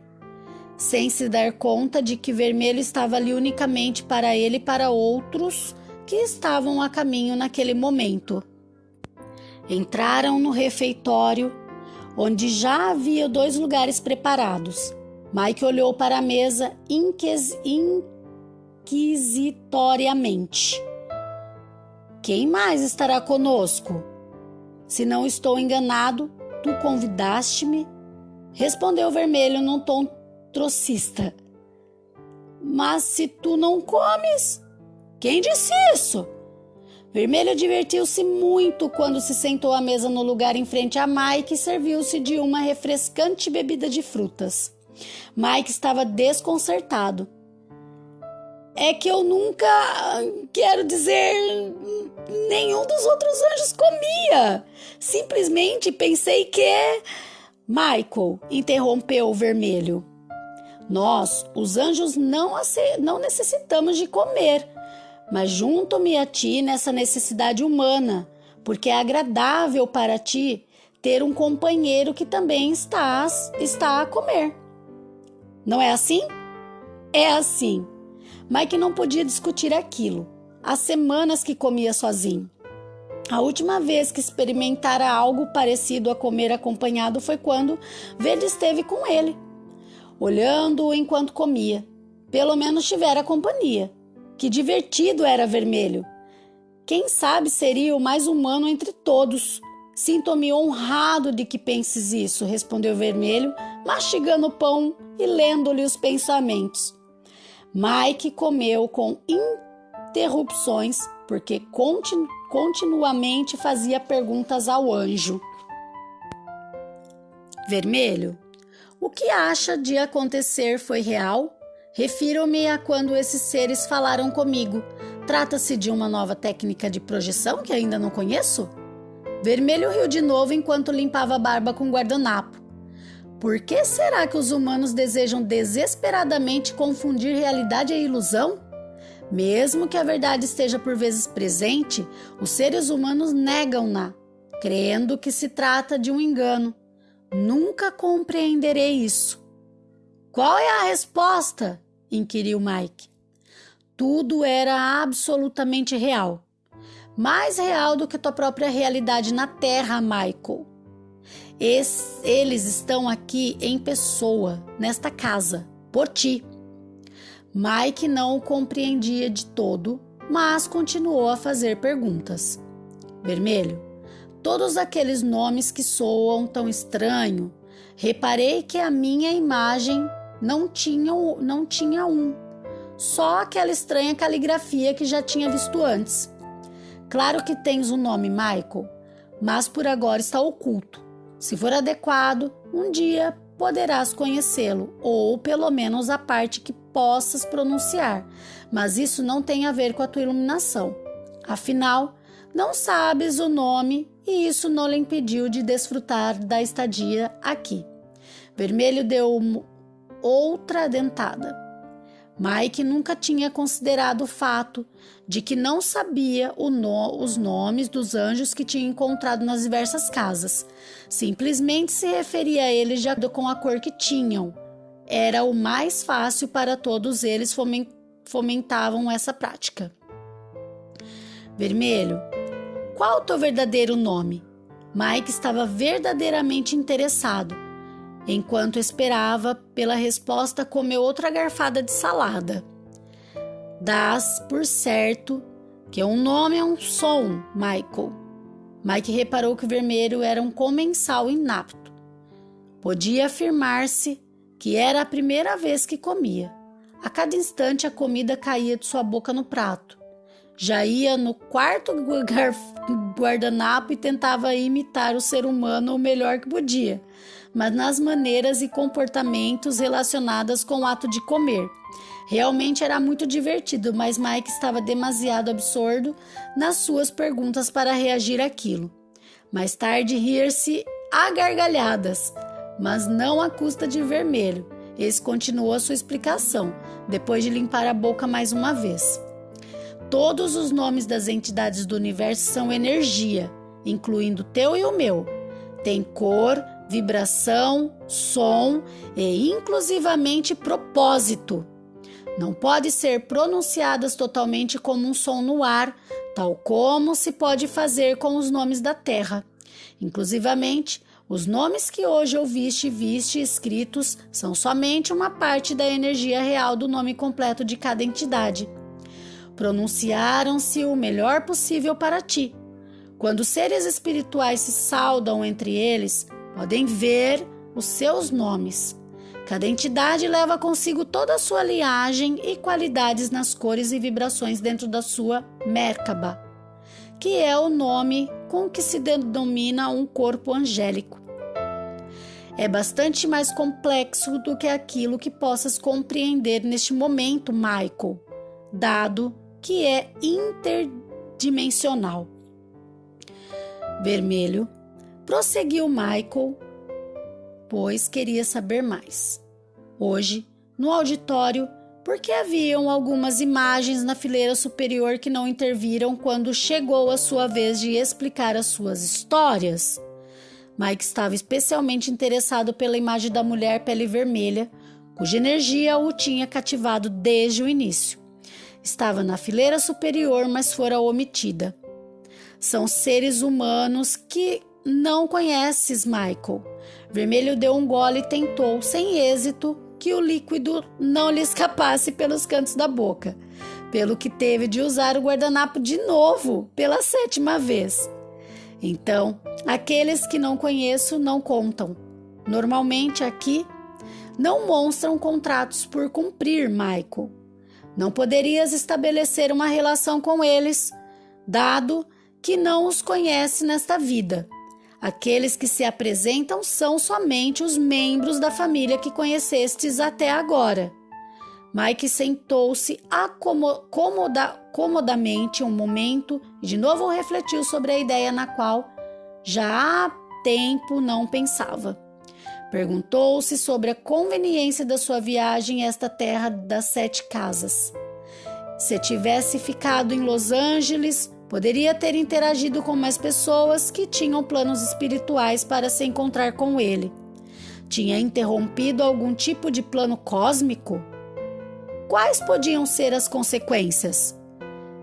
sem se dar conta de que Vermelho estava ali unicamente para ele e para outros que estavam a caminho naquele momento. Entraram no refeitório, onde já havia 2 lugares preparados. Mike olhou para a mesa inquisitoriamente. Quem mais estará conosco? Se não estou enganado, tu convidaste-me? Respondeu Vermelho num tom trocista. Mas se tu não comes? Quem disse isso? Vermelho divertiu-se muito quando se sentou à mesa no lugar em frente a Mike e serviu-se de uma refrescante bebida de frutas. Mike estava desconcertado. É que eu nunca, quero dizer, nenhum dos outros anjos comia. Simplesmente pensei que... Michael, interrompeu o Vermelho. Nós, os anjos, não necessitamos de comer, mas junto-me a ti nessa necessidade humana, porque é agradável para ti ter um companheiro que também está a comer. Não é assim? É assim. Mike não podia discutir aquilo. Há semanas que comia sozinho. A última vez que experimentara algo parecido a comer acompanhado foi quando Verde esteve com ele, olhando-o enquanto comia. Pelo menos tivera companhia. Que divertido era Vermelho. Quem sabe seria o mais humano entre todos. Sinto-me honrado de que penses isso, respondeu Vermelho, mastigando o pão e lendo-lhe os pensamentos. Mike comeu com interrupções, porque continuamente fazia perguntas ao anjo. Vermelho, o que acha de acontecer foi real? Refiro-me a quando esses seres falaram comigo. Trata-se de uma nova técnica de projeção que ainda não conheço? Vermelho riu de novo enquanto limpava a barba com guardanapo. Por que será que os humanos desejam desesperadamente confundir realidade e ilusão? Mesmo que a verdade esteja por vezes presente, os seres humanos negam-na, crendo que se trata de um engano. Nunca compreenderei isso. Qual é a resposta? Inquiriu Mike. Tudo era absolutamente real. Mais real do que tua própria realidade na Terra, Michael. Eles estão aqui em pessoa, nesta casa, por ti. Mike não o compreendia de todo, mas continuou a fazer perguntas. Vermelho, todos aqueles nomes que soam tão estranho, reparei que a minha imagem não tinha um, só aquela estranha caligrafia que já tinha visto antes. Claro que tens o nome Michael, mas por agora está oculto. Se for adequado, um dia poderás conhecê-lo, ou pelo menos a parte que possas pronunciar, mas isso não tem a ver com a tua iluminação. Afinal, não sabes o nome e isso não lhe impediu de desfrutar da estadia aqui. Vermelho deu outra dentada. Mike nunca tinha considerado o fato de que não sabia os nomes dos anjos que tinha encontrado nas diversas casas. Simplesmente se referia a eles de acordo com a cor que tinham. Era o mais fácil para todos eles, fomentavam essa prática. Vermelho, qual o teu verdadeiro nome? Mike estava verdadeiramente interessado. Enquanto esperava pela resposta, comeu outra garfada de salada. Dás por certo que um nome é um som, Michael. Mike reparou que o Vermelho era um comensal inapto. Podia afirmar-se que era a primeira vez que comia. A cada instante a comida caía de sua boca no prato. Já ia no quarto guardanapo e tentava imitar o ser humano o melhor que podia, mas nas maneiras e comportamentos relacionados com o ato de comer. Realmente era muito divertido, mas Mike estava demasiado absorto nas suas perguntas para reagir àquilo. Mais tarde, rir-se a gargalhadas, mas não à custa de Vermelho. Esse continuou a sua explicação, depois de limpar a boca mais uma vez. Todos os nomes das entidades do universo são energia, incluindo o teu e o meu. Tem cor, vibração, som e inclusivamente propósito. Não pode ser pronunciadas totalmente como um som no ar, tal como se pode fazer com os nomes da terra. Inclusivamente, os nomes que hoje ouviste e viste escritos são somente uma parte da energia real do nome completo de cada entidade. Pronunciaram-se o melhor possível para ti. Quando seres espirituais se saudam entre eles, podem ver os seus nomes. Cada entidade leva consigo toda a sua linhagem e qualidades nas cores e vibrações dentro da sua Merkaba, que é o nome com que se denomina um corpo angélico. É bastante mais complexo do que aquilo que possas compreender neste momento, Michael, dado que é interdimensional. Vermelho, prosseguiu Michael, pois queria saber mais. Hoje, no auditório, porque haviam algumas imagens na fileira superior que não interviram quando chegou a sua vez de explicar as suas histórias. Mike estava especialmente interessado pela imagem da mulher pele vermelha, cuja energia o tinha cativado desde o início. Estava na fileira superior, mas fora omitida. São seres humanos que não conheces, Michael. Vermelho deu um gole e tentou, sem êxito, que o líquido não lhe escapasse pelos cantos da boca, pelo que teve de usar o guardanapo de novo, pela 7ª vez. Então, aqueles que não conheço não contam. Normalmente aqui não mostram contratos por cumprir, Michael. Não poderias estabelecer uma relação com eles, dado que não os conhece nesta vida. Aqueles que se apresentam são somente os membros da família que conhecestes até agora. Mike sentou-se comodamente um momento e de novo refletiu sobre a ideia na qual já há tempo não pensava. Perguntou-se sobre a conveniência da sua viagem a esta terra das 7 casas. Se tivesse ficado em Los Angeles, poderia ter interagido com mais pessoas que tinham planos espirituais para se encontrar com ele. Tinha interrompido algum tipo de plano cósmico? Quais podiam ser as consequências?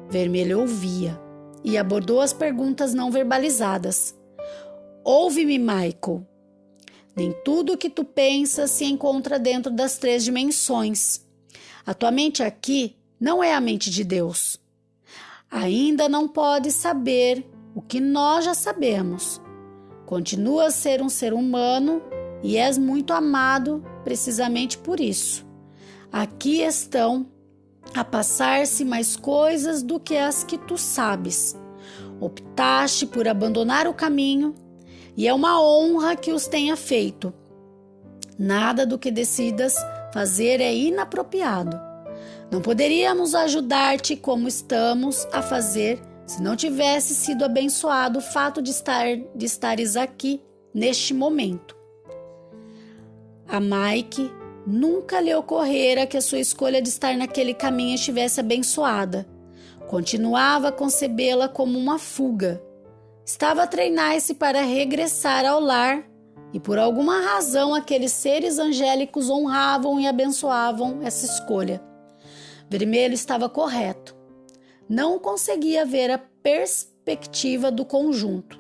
Vermelho ouvia e abordou as perguntas não verbalizadas. Ouve-me, Michael. Nem tudo o que tu pensas se encontra dentro das 3 dimensões. A tua mente aqui não é a mente de Deus. Ainda não podes saber o que nós já sabemos. Continua a ser um ser humano e és muito amado precisamente por isso. Aqui estão a passar-se mais coisas do que as que tu sabes. Optaste por abandonar o caminho e é uma honra que os tenha feito. Nada do que decidas fazer é inapropriado. Não poderíamos ajudar-te como estamos a fazer se não tivesse sido abençoado o fato de estares aqui neste momento. A Mike nunca lhe ocorrera que a sua escolha de estar naquele caminho estivesse abençoada. Continuava a concebê-la como uma fuga. Estava a treinar-se para regressar ao lar e por alguma razão aqueles seres angélicos honravam e abençoavam essa escolha. Vermelho estava correto. Não conseguia ver a perspectiva do conjunto.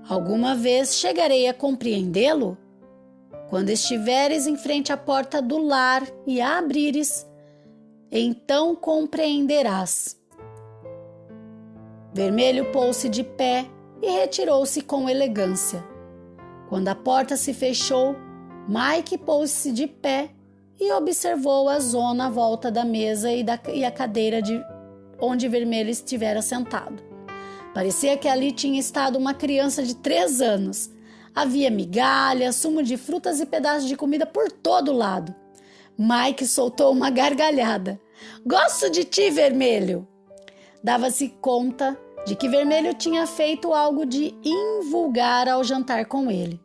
Alguma vez chegarei a compreendê-lo? Quando estiveres em frente à porta do lar e a abrires, então compreenderás. Vermelho pôs-se de pé e retirou-se com elegância. Quando a porta se fechou, Mike pôs-se de pé e observou a zona à volta da mesa e a cadeira onde Vermelho estivera sentado. Parecia que ali tinha estado uma criança de 3 anos. Havia migalhas, sumo de frutas e pedaços de comida por todo lado. Mike soltou uma gargalhada. Gosto de ti, Vermelho! Dava-se conta de que Vermelho tinha feito algo de invulgar ao jantar com ele.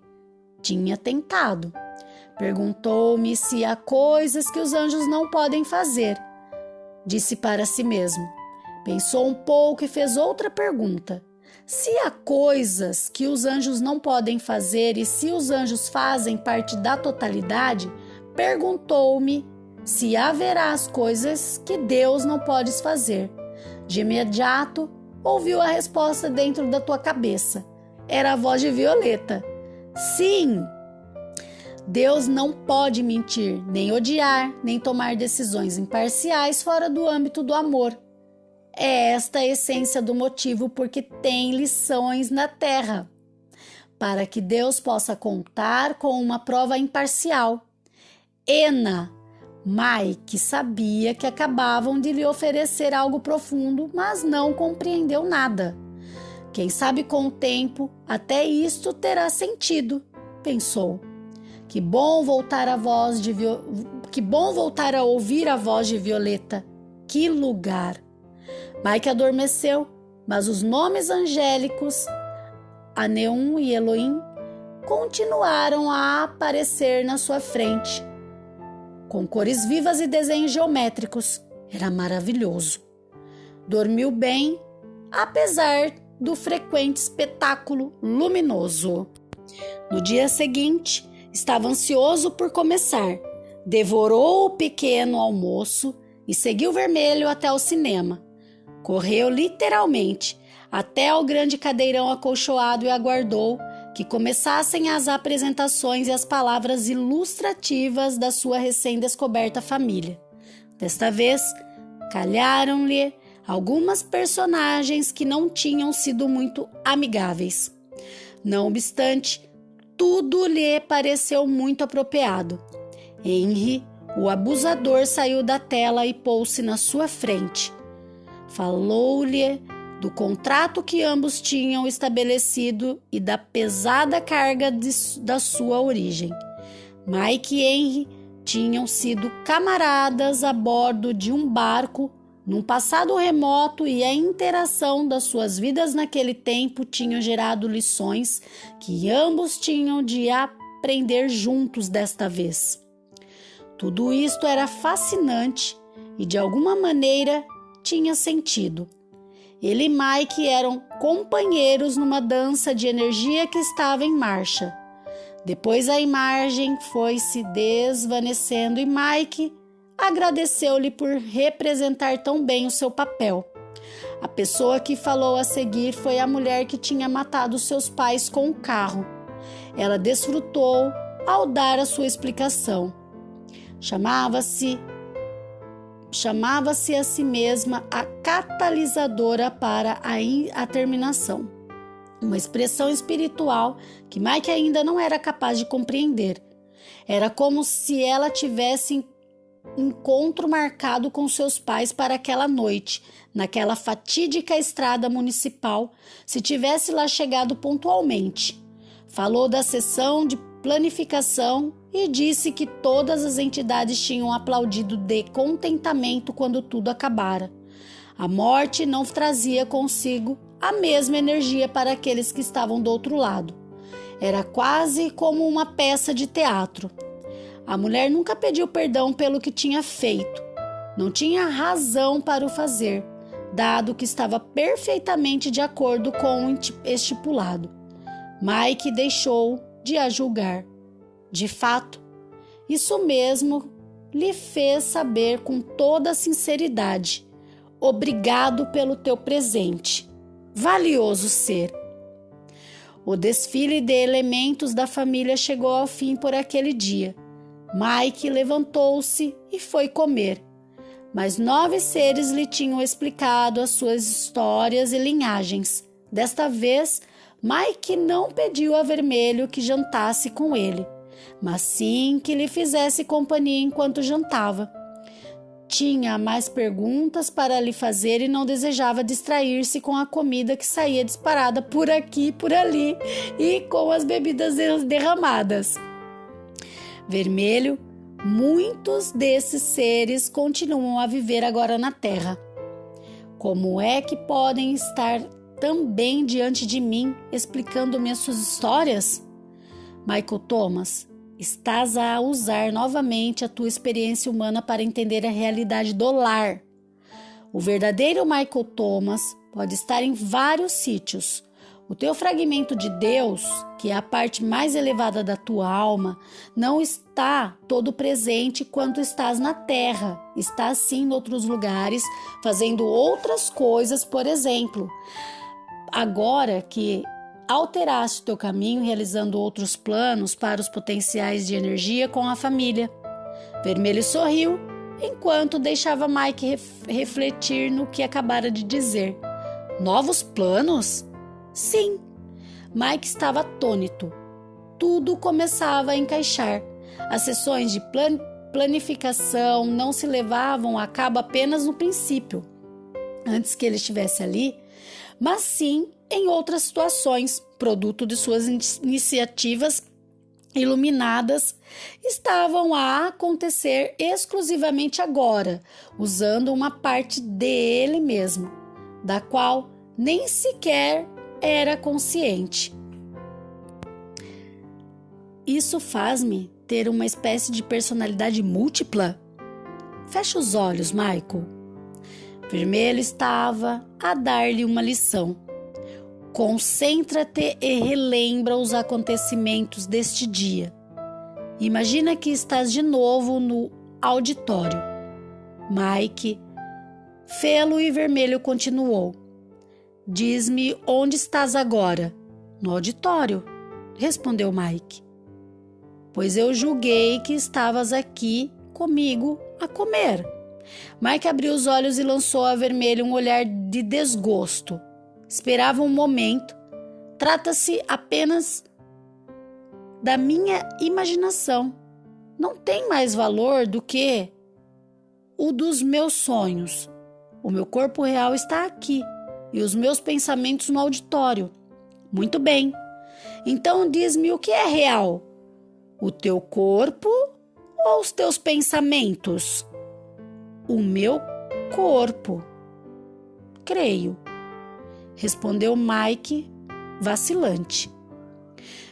Tinha tentado. Perguntou-me se há coisas que os anjos não podem fazer. Disse para si mesmo. Pensou um pouco e fez outra pergunta. Se há coisas que os anjos não podem fazer e se os anjos fazem parte da totalidade, perguntou-me se haverá as coisas que Deus não pode fazer. De imediato, ouviu a resposta dentro da tua cabeça. Era a voz de Violeta. Sim! Deus não pode mentir, nem odiar, nem tomar decisões imparciais fora do âmbito do amor. É esta a essência do motivo porque tem lições na Terra, para que Deus possa contar com uma prova imparcial. Ena, Mike sabia que acabavam de lhe oferecer algo profundo, mas não compreendeu nada. Quem sabe com o tempo até isto terá sentido, pensou. Que bom voltar a ouvir a voz de Violeta. Que lugar! Mike adormeceu, mas os nomes angélicos, Aneum e Elohim, continuaram a aparecer na sua frente, com cores vivas e desenhos geométricos. Era maravilhoso. Dormiu bem, apesar do frequente espetáculo luminoso. No dia seguinte, estava ansioso por começar. Devorou o pequeno almoço e seguiu Vermelho até o cinema. Correu literalmente até ao grande cadeirão acolchoado e aguardou que começassem as apresentações e as palavras ilustrativas da sua recém-descoberta família. Desta vez, calharam-lhe algumas personagens que não tinham sido muito amigáveis. Não obstante, tudo lhe pareceu muito apropriado. Henry, o abusador, saiu da tela e pôs-se na sua frente. Falou-lhe do contrato que ambos tinham estabelecido e da pesada carga da sua origem. Mike e Henry tinham sido camaradas a bordo de um barco num passado remoto e a interação das suas vidas naquele tempo tinham gerado lições que ambos tinham de aprender juntos desta vez. Tudo isto era fascinante e de alguma maneira tinha sentido. Ele e Mike eram companheiros numa dança de energia que estava em marcha. Depois a imagem foi se desvanecendo e Mike agradeceu-lhe por representar tão bem o seu papel. A pessoa que falou a seguir foi a mulher que tinha matado seus pais com o carro. ela desfrutou ao dar a sua explicação. Chamava-se a si mesma a catalisadora para a terminação. Uma expressão espiritual que Mike ainda não era capaz de compreender. Era como se ela tivesse encontro marcado com seus pais para aquela noite, naquela fatídica estrada municipal, se tivesse lá chegado pontualmente. Falou da sessão de planificação e disse que todas as entidades tinham aplaudido de contentamento quando tudo acabara. A morte não trazia consigo a mesma energia para aqueles que estavam do outro lado. Era quase como uma peça de teatro. A mulher nunca pediu perdão pelo que tinha feito. Não tinha razão para o fazer, dado que estava perfeitamente de acordo com o estipulado. Mike deixou de a julgar. De fato, isso mesmo lhe fez saber com toda a sinceridade: obrigado pelo teu presente, valioso ser. O desfile de elementos da família chegou ao fim por aquele dia. Mike levantou-se e foi comer. Mas 9 seres lhe tinham explicado as suas histórias e linhagens. Desta vez, Mike não pediu a Vermelho que jantasse com ele, mas sim que lhe fizesse companhia enquanto jantava. Tinha mais perguntas para lhe fazer e não desejava distrair-se com a comida que saía disparada por aqui e por ali e com as bebidas derramadas. Vermelho, muitos desses seres continuam a viver agora na Terra. Como é que podem estar também diante de mim, explicando-me as suas histórias? Michael Thomas, estás a usar novamente a tua experiência humana para entender a realidade do lar. O verdadeiro Michael Thomas pode estar em vários sítios. O teu fragmento de Deus, que é a parte mais elevada da tua alma, não está todo presente quando estás na Terra. Está sim em outros lugares, fazendo outras coisas, por exemplo. Agora que alteraste o teu caminho, realizando outros planos para os potenciais de energia com a família. Vermelho sorriu, enquanto deixava Mike refletir no que acabara de dizer. Novos planos? Sim. Mike estava atônito. Tudo começava a encaixar. As sessões de planificação não se levavam a cabo apenas no princípio, antes que ele estivesse ali, mas sim em outras situações, produto de suas iniciativas iluminadas, estavam a acontecer exclusivamente agora, usando uma parte dele mesmo, da qual nem sequer era consciente. Isso faz-me ter uma espécie de personalidade múltipla? Fecha os olhos, Michael. Vermelho estava a dar-lhe uma lição. Concentra-te e relembra os acontecimentos deste dia. Imagina que estás de novo no auditório. Mike, fê-lo e Vermelho continuou. Diz-me onde estás agora? No auditório, respondeu Mike. Pois eu julguei que estavas aqui comigo a comer. Mike abriu os olhos e lançou a Vermelho um olhar de desgosto. Esperava um momento. Trata-se apenas da minha imaginação. Não tem mais valor do que o dos meus sonhos. O meu corpo real está aqui e os meus pensamentos no auditório. Muito bem. Então diz-me o que é real? O teu corpo ou os teus pensamentos? O meu corpo. Creio, respondeu Mike, vacilante.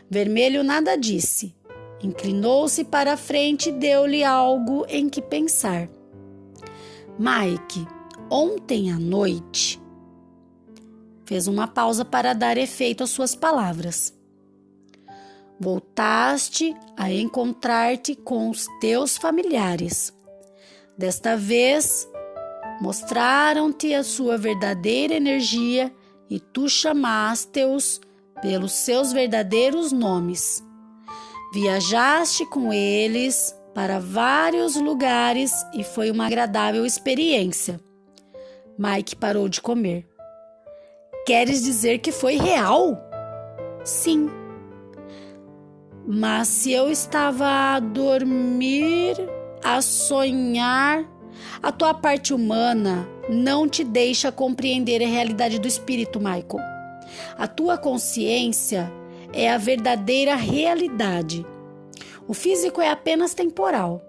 Vermelho nada disse. Inclinou-se para a frente e deu-lhe algo em que pensar. Mike, ontem à noite... Fez uma pausa para dar efeito às suas palavras. Voltaste a encontrar-te com os teus familiares. Desta vez, mostraram-te a sua verdadeira energia e tu chamaste-os pelos seus verdadeiros nomes. Viajaste com eles para vários lugares e foi uma agradável experiência. Mike parou de comer. Queres dizer que foi real? Sim. Mas se eu estava a dormir, a sonhar, a tua parte humana não te deixa compreender a realidade do espírito, Michael. A tua consciência é a verdadeira realidade. O físico é apenas temporal.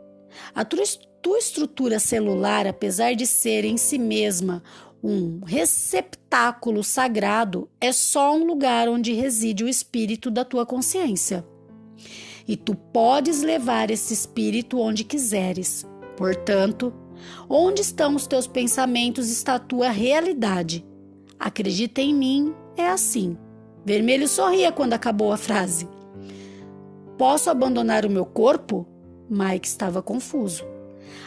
A tua estrutura celular, apesar de ser em si mesma um receptáculo sagrado, é só um lugar onde reside o espírito da tua consciência. E tu podes levar esse espírito onde quiseres. Portanto, onde estão os teus pensamentos está a tua realidade. Acredita em mim, é assim. Vermelho sorria quando acabou a frase. Posso abandonar o meu corpo? Mike estava confuso.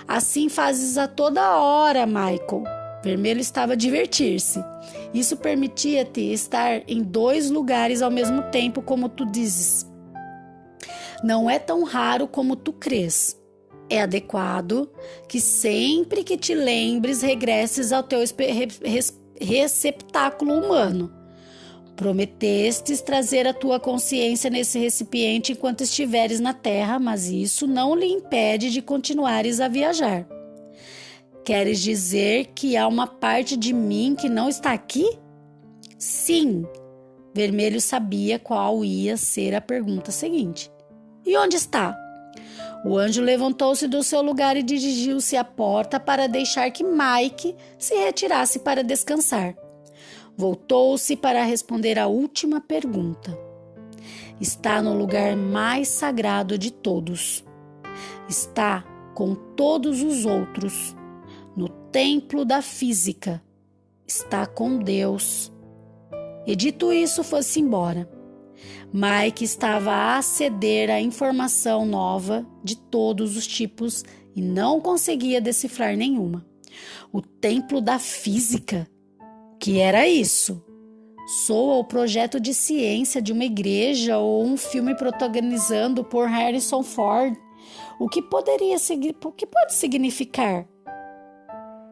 Assim fazes a toda hora, Michael. Vermelho estava a divertir-se. Isso permitia-te estar em 2 lugares ao mesmo tempo, como tu dizes. Não é tão raro como tu crês. É adequado que sempre que te lembres regresses ao teu receptáculo humano. Prometestes trazer a tua consciência nesse recipiente enquanto estiveres na Terra, mas isso não lhe impede de continuares a viajar. Queres dizer que há uma parte de mim que não está aqui? Sim. Vermelho sabia qual ia ser a pergunta seguinte. E onde está? O anjo levantou-se do seu lugar e dirigiu-se à porta para deixar que Mike se retirasse para descansar. Voltou-se para responder à última pergunta. Está no lugar mais sagrado de todos. Está com todos os outros. No templo da física. Está com Deus. E dito isso, foi-se embora. Mike estava a ceder a informação nova de todos os tipos e não conseguia decifrar nenhuma. O templo da física? O que era isso? Soa o projeto de ciência de uma igreja ou um filme protagonizado por Harrison Ford. O que pode significar?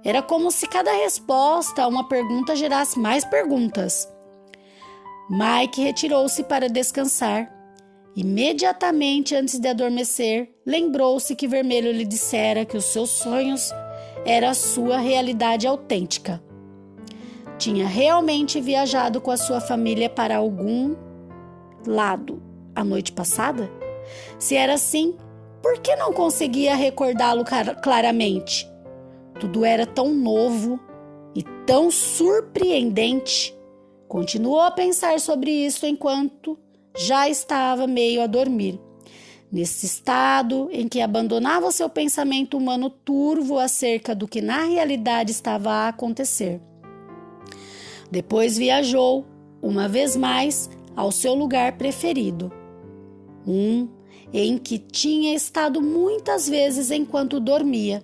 Era como se cada resposta a uma pergunta gerasse mais perguntas. Mike retirou-se para descansar. Imediatamente antes de adormecer, lembrou-se que Vermelho lhe dissera que os seus sonhos eram a sua realidade autêntica. Tinha realmente viajado com a sua família para algum lado a noite passada? Se era assim, por que não conseguia recordá-lo claramente? Tudo era tão novo e tão surpreendente. Continuou a pensar sobre isso enquanto já estava meio a dormir. Nesse estado em que abandonava seu pensamento humano turvo acerca do que na realidade estava a acontecer. Depois viajou, uma vez mais, ao seu lugar preferido. Em que tinha estado muitas vezes enquanto dormia.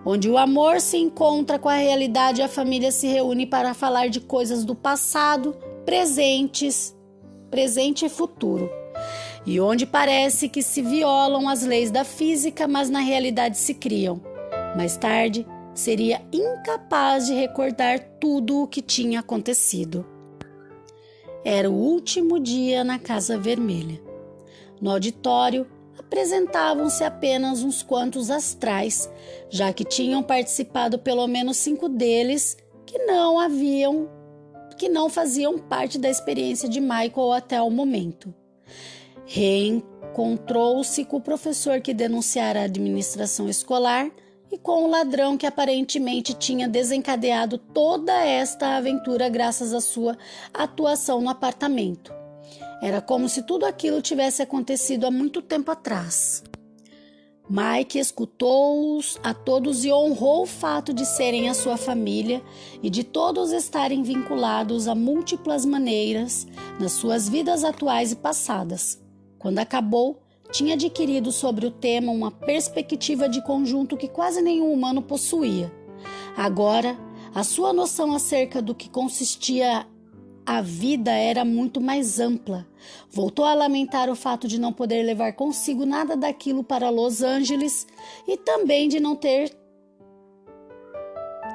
Onde o amor se encontra com a realidade e a família se reúne para falar de coisas do passado, presente e futuro. E onde parece que se violam as leis da física, mas na realidade se criam. Mais tarde, seria incapaz de recordar tudo o que tinha acontecido. Era o último dia na Casa Vermelha. No auditório, apresentavam-se apenas uns quantos astrais, já que tinham participado pelo menos 5 deles que não faziam parte da experiência de Michael até o momento. Reencontrou-se com o professor que denunciara a administração escolar e com o ladrão que aparentemente tinha desencadeado toda esta aventura graças à sua atuação no apartamento. Era como se tudo aquilo tivesse acontecido há muito tempo atrás. Mike escutou-os a todos e honrou o fato de serem a sua família e de todos estarem vinculados a múltiplas maneiras nas suas vidas atuais e passadas. Quando acabou, tinha adquirido sobre o tema uma perspectiva de conjunto que quase nenhum humano possuía. Agora, a sua noção acerca do que consistia a vida era muito mais ampla. Voltou a lamentar o fato de não poder levar consigo nada daquilo para Los Angeles e também de não ter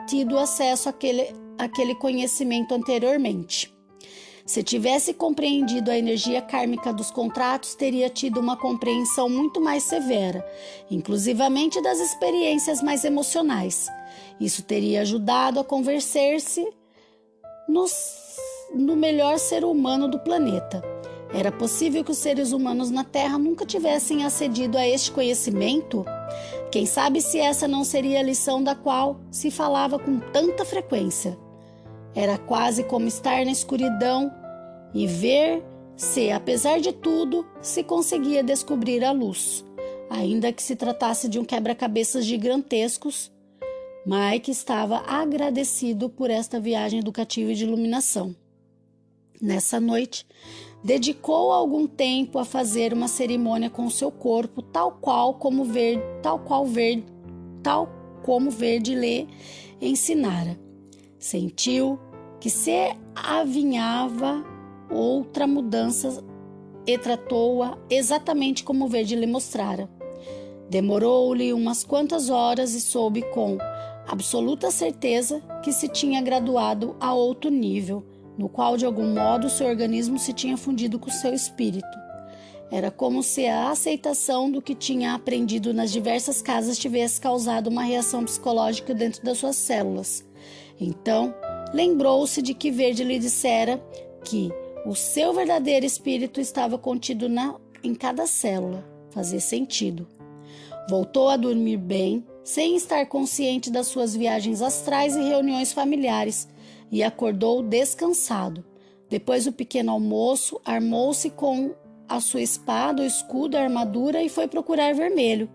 tido acesso àquele conhecimento anteriormente. Se tivesse compreendido a energia kármica dos contratos, teria tido uma compreensão muito mais severa, inclusivamente das experiências mais emocionais. Isso teria ajudado a convencer-se no melhor ser humano do planeta. Era possível que os seres humanos na Terra nunca tivessem acedido a este conhecimento? Quem sabe se essa não seria a lição da qual se falava com tanta frequência. Era quase como estar na escuridão e ver se, apesar de tudo, se conseguia descobrir a luz. Ainda que se tratasse de um quebra-cabeças gigantescos, Mike estava agradecido por esta viagem educativa e de iluminação. Nessa noite, dedicou algum tempo a fazer uma cerimônia com seu corpo, tal como Verde lhe ensinara. Sentiu que se avinhava outra mudança e tratou-a exatamente como Verde lhe mostrara. Demorou-lhe umas quantas horas e soube com absoluta certeza que se tinha graduado a outro nível, no qual de algum modo seu organismo se tinha fundido com seu espírito. Era como se a aceitação do que tinha aprendido nas diversas casas tivesse causado uma reação psicológica dentro das suas células. Então, lembrou-se de que Verde lhe dissera que o seu verdadeiro espírito estava contido em cada célula. Fazia sentido. Voltou a dormir bem, sem estar consciente das suas viagens astrais e reuniões familiares, e acordou descansado. Depois do pequeno almoço, armou-se com a sua espada, o escudo, a armadura e foi procurar Vermelho.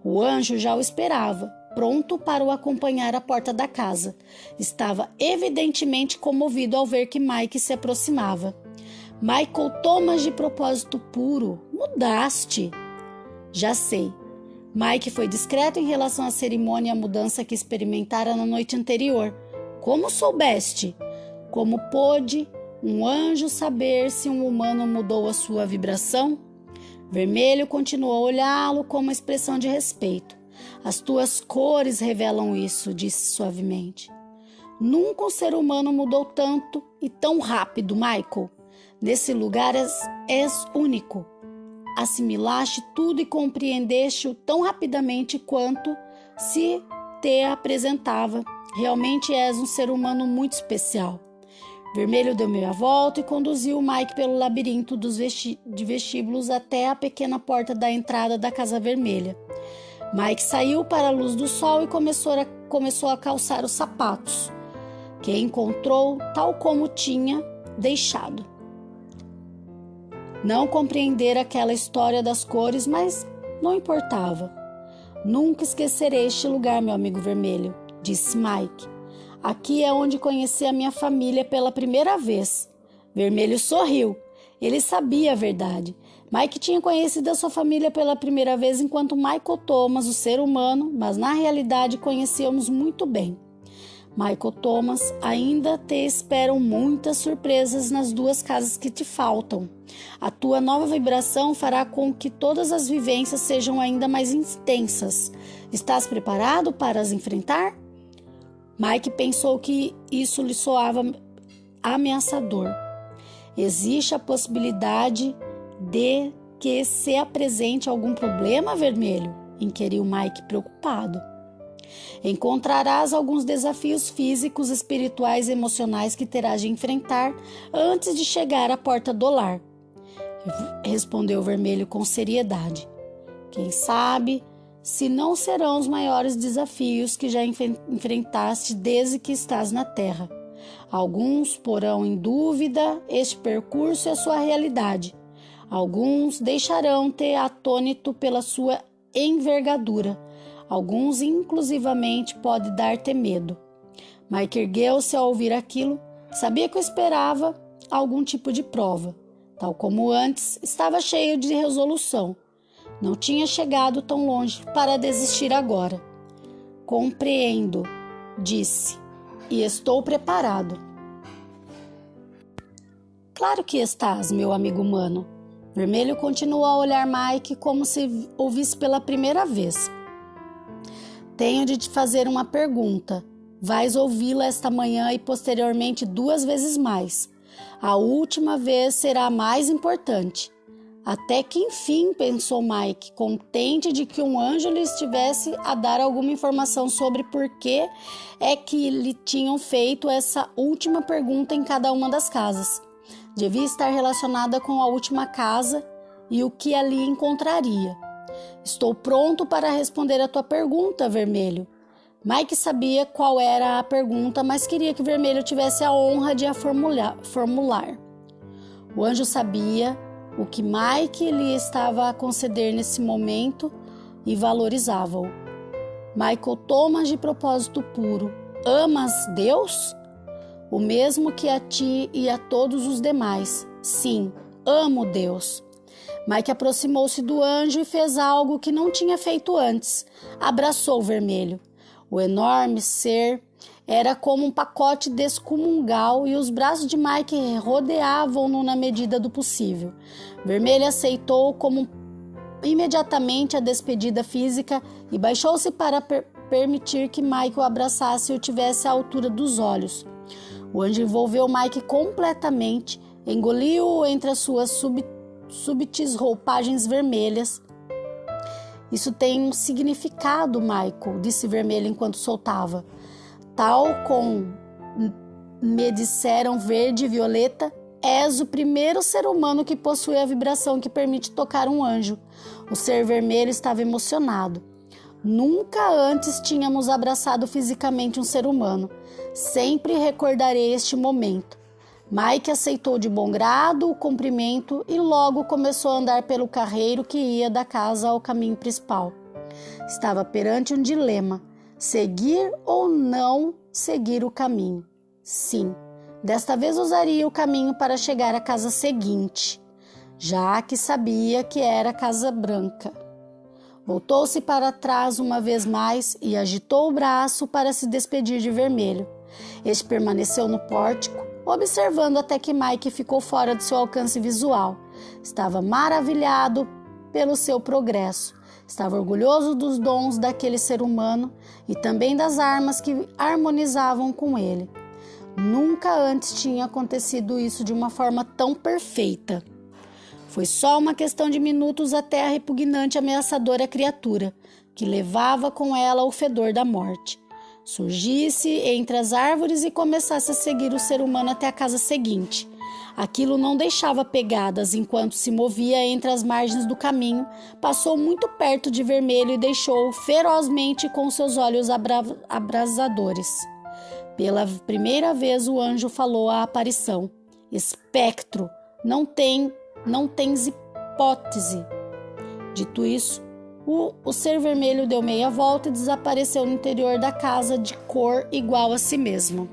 O anjo já o esperava, pronto para o acompanhar à porta da casa. Estava evidentemente comovido ao ver que Mike se aproximava. Michael Thomas, de propósito puro, mudaste. Já sei. Mike foi discreto em relação à cerimônia e à mudança que experimentara na noite anterior. Como soubeste? Como pôde um anjo saber se um humano mudou a sua vibração? Vermelho continuou a olhá-lo com uma expressão de respeito. As tuas cores revelam isso, disse suavemente. Nunca um ser humano mudou tanto e tão rápido, Michael. Nesse lugar és único. Assimilaste tudo e compreendeste-o tão rapidamente quanto se te apresentava. Realmente és um ser humano muito especial. Vermelho deu meia volta e conduziu Mike pelo labirinto de vestíbulos até a pequena porta da entrada da Casa Vermelha. Mike saiu para a luz do sol e começou a calçar os sapatos, que encontrou tal como tinha deixado. Não compreendera aquela história das cores, mas não importava. Nunca esquecerei este lugar, meu amigo Vermelho, disse Mike. Aqui é onde conheci a minha família pela primeira vez. Vermelho sorriu. Ele sabia a verdade. Mike tinha conhecido a sua família pela primeira vez enquanto Michael Thomas, o ser humano, mas na realidade conhecíamos muito bem. Michael Thomas, ainda te esperam muitas surpresas nas duas casas que te faltam. A tua nova vibração fará com que todas as vivências sejam ainda mais intensas. Estás preparado para as enfrentar? Mike pensou que isso lhe soava ameaçador. Existe a possibilidade de que se apresente algum problema, Vermelho? Inquiriu Mike preocupado. Encontrarás alguns desafios físicos, espirituais e emocionais que terás de enfrentar antes de chegar à porta do lar, respondeu Vermelho com seriedade. Quem sabe se não serão os maiores desafios que já enfrentaste desde que estás na Terra. Alguns porão em dúvida este percurso e a sua realidade. Alguns deixarão-te atônito pela sua envergadura. Alguns, inclusivamente, pode dar-te medo. Mike ergueu-se ao ouvir aquilo. Sabia que eu esperava algum tipo de prova. Tal como antes, estava cheio de resolução. Não tinha chegado tão longe para desistir agora. Compreendo, disse, e estou preparado. Claro que estás, meu amigo humano. Vermelho continuou a olhar Mike como se o visse pela primeira vez. Tenho de te fazer uma pergunta. Vais ouvi-la esta manhã e posteriormente 2 vezes mais. A última vez será a mais importante. Até que enfim, pensou Mike, contente de que um anjo lhe estivesse a dar alguma informação sobre por que é que lhe tinham feito essa última pergunta em cada uma das casas. Devia estar relacionada com a última casa e o que ali encontraria. Estou pronto para responder a tua pergunta, Vermelho. Mike sabia qual era a pergunta, mas queria que Vermelho tivesse a honra de a formular. O anjo sabia o que Mike lhe estava a conceder nesse momento e valorizava-o. Michael Thomas, de propósito puro, amas Deus? O mesmo que a ti e a todos os demais. Sim, amo Deus. Mike aproximou-se do anjo e fez algo que não tinha feito antes. Abraçou o Vermelho. O enorme ser era como um pacote descomunal e os braços de Mike rodeavam-no na medida do possível. Vermelho aceitou como imediatamente a despedida física e baixou-se para permitir que Mike o abraçasse e o tivesse à altura dos olhos. O anjo envolveu Mike completamente, engoliu-o entre as suas súbitas roupagens vermelhas. Isso tem um significado, Michael, disse Vermelho enquanto soltava. Tal como me disseram Verde e Violeta, és o primeiro ser humano que possui a vibração que permite tocar um anjo. O ser vermelho estava emocionado. Nunca antes tínhamos abraçado fisicamente um ser humano. Sempre recordarei este momento. Mike aceitou de bom grado o cumprimento e logo começou a andar pelo carreiro que ia da casa ao caminho principal. Estava perante um dilema: seguir ou não seguir o caminho. Sim, desta vez usaria o caminho para chegar à casa seguinte, já que sabia que era a Casa Branca. Voltou-se para trás uma vez mais e agitou o braço para se despedir de Vermelho. Este permaneceu no pórtico, observando até que Mike ficou fora de seu alcance visual. Estava maravilhado pelo seu progresso. Estava orgulhoso dos dons daquele ser humano e também das armas que harmonizavam com ele. Nunca antes tinha acontecido isso de uma forma tão perfeita. Foi só uma questão de minutos até a repugnante e ameaçadora criatura, que levava com ela o fedor da morte, surgisse entre as árvores e começasse a seguir o ser humano até a casa seguinte. Aquilo não deixava pegadas enquanto se movia entre as margens do caminho, passou muito perto de Vermelho e deixou-o ferozmente com seus olhos abrasadores. Pela primeira vez o anjo falou à aparição: Espectro, não tens hipótese. Dito isso, o ser vermelho deu meia volta e desapareceu no interior da casa de cor igual a si mesmo.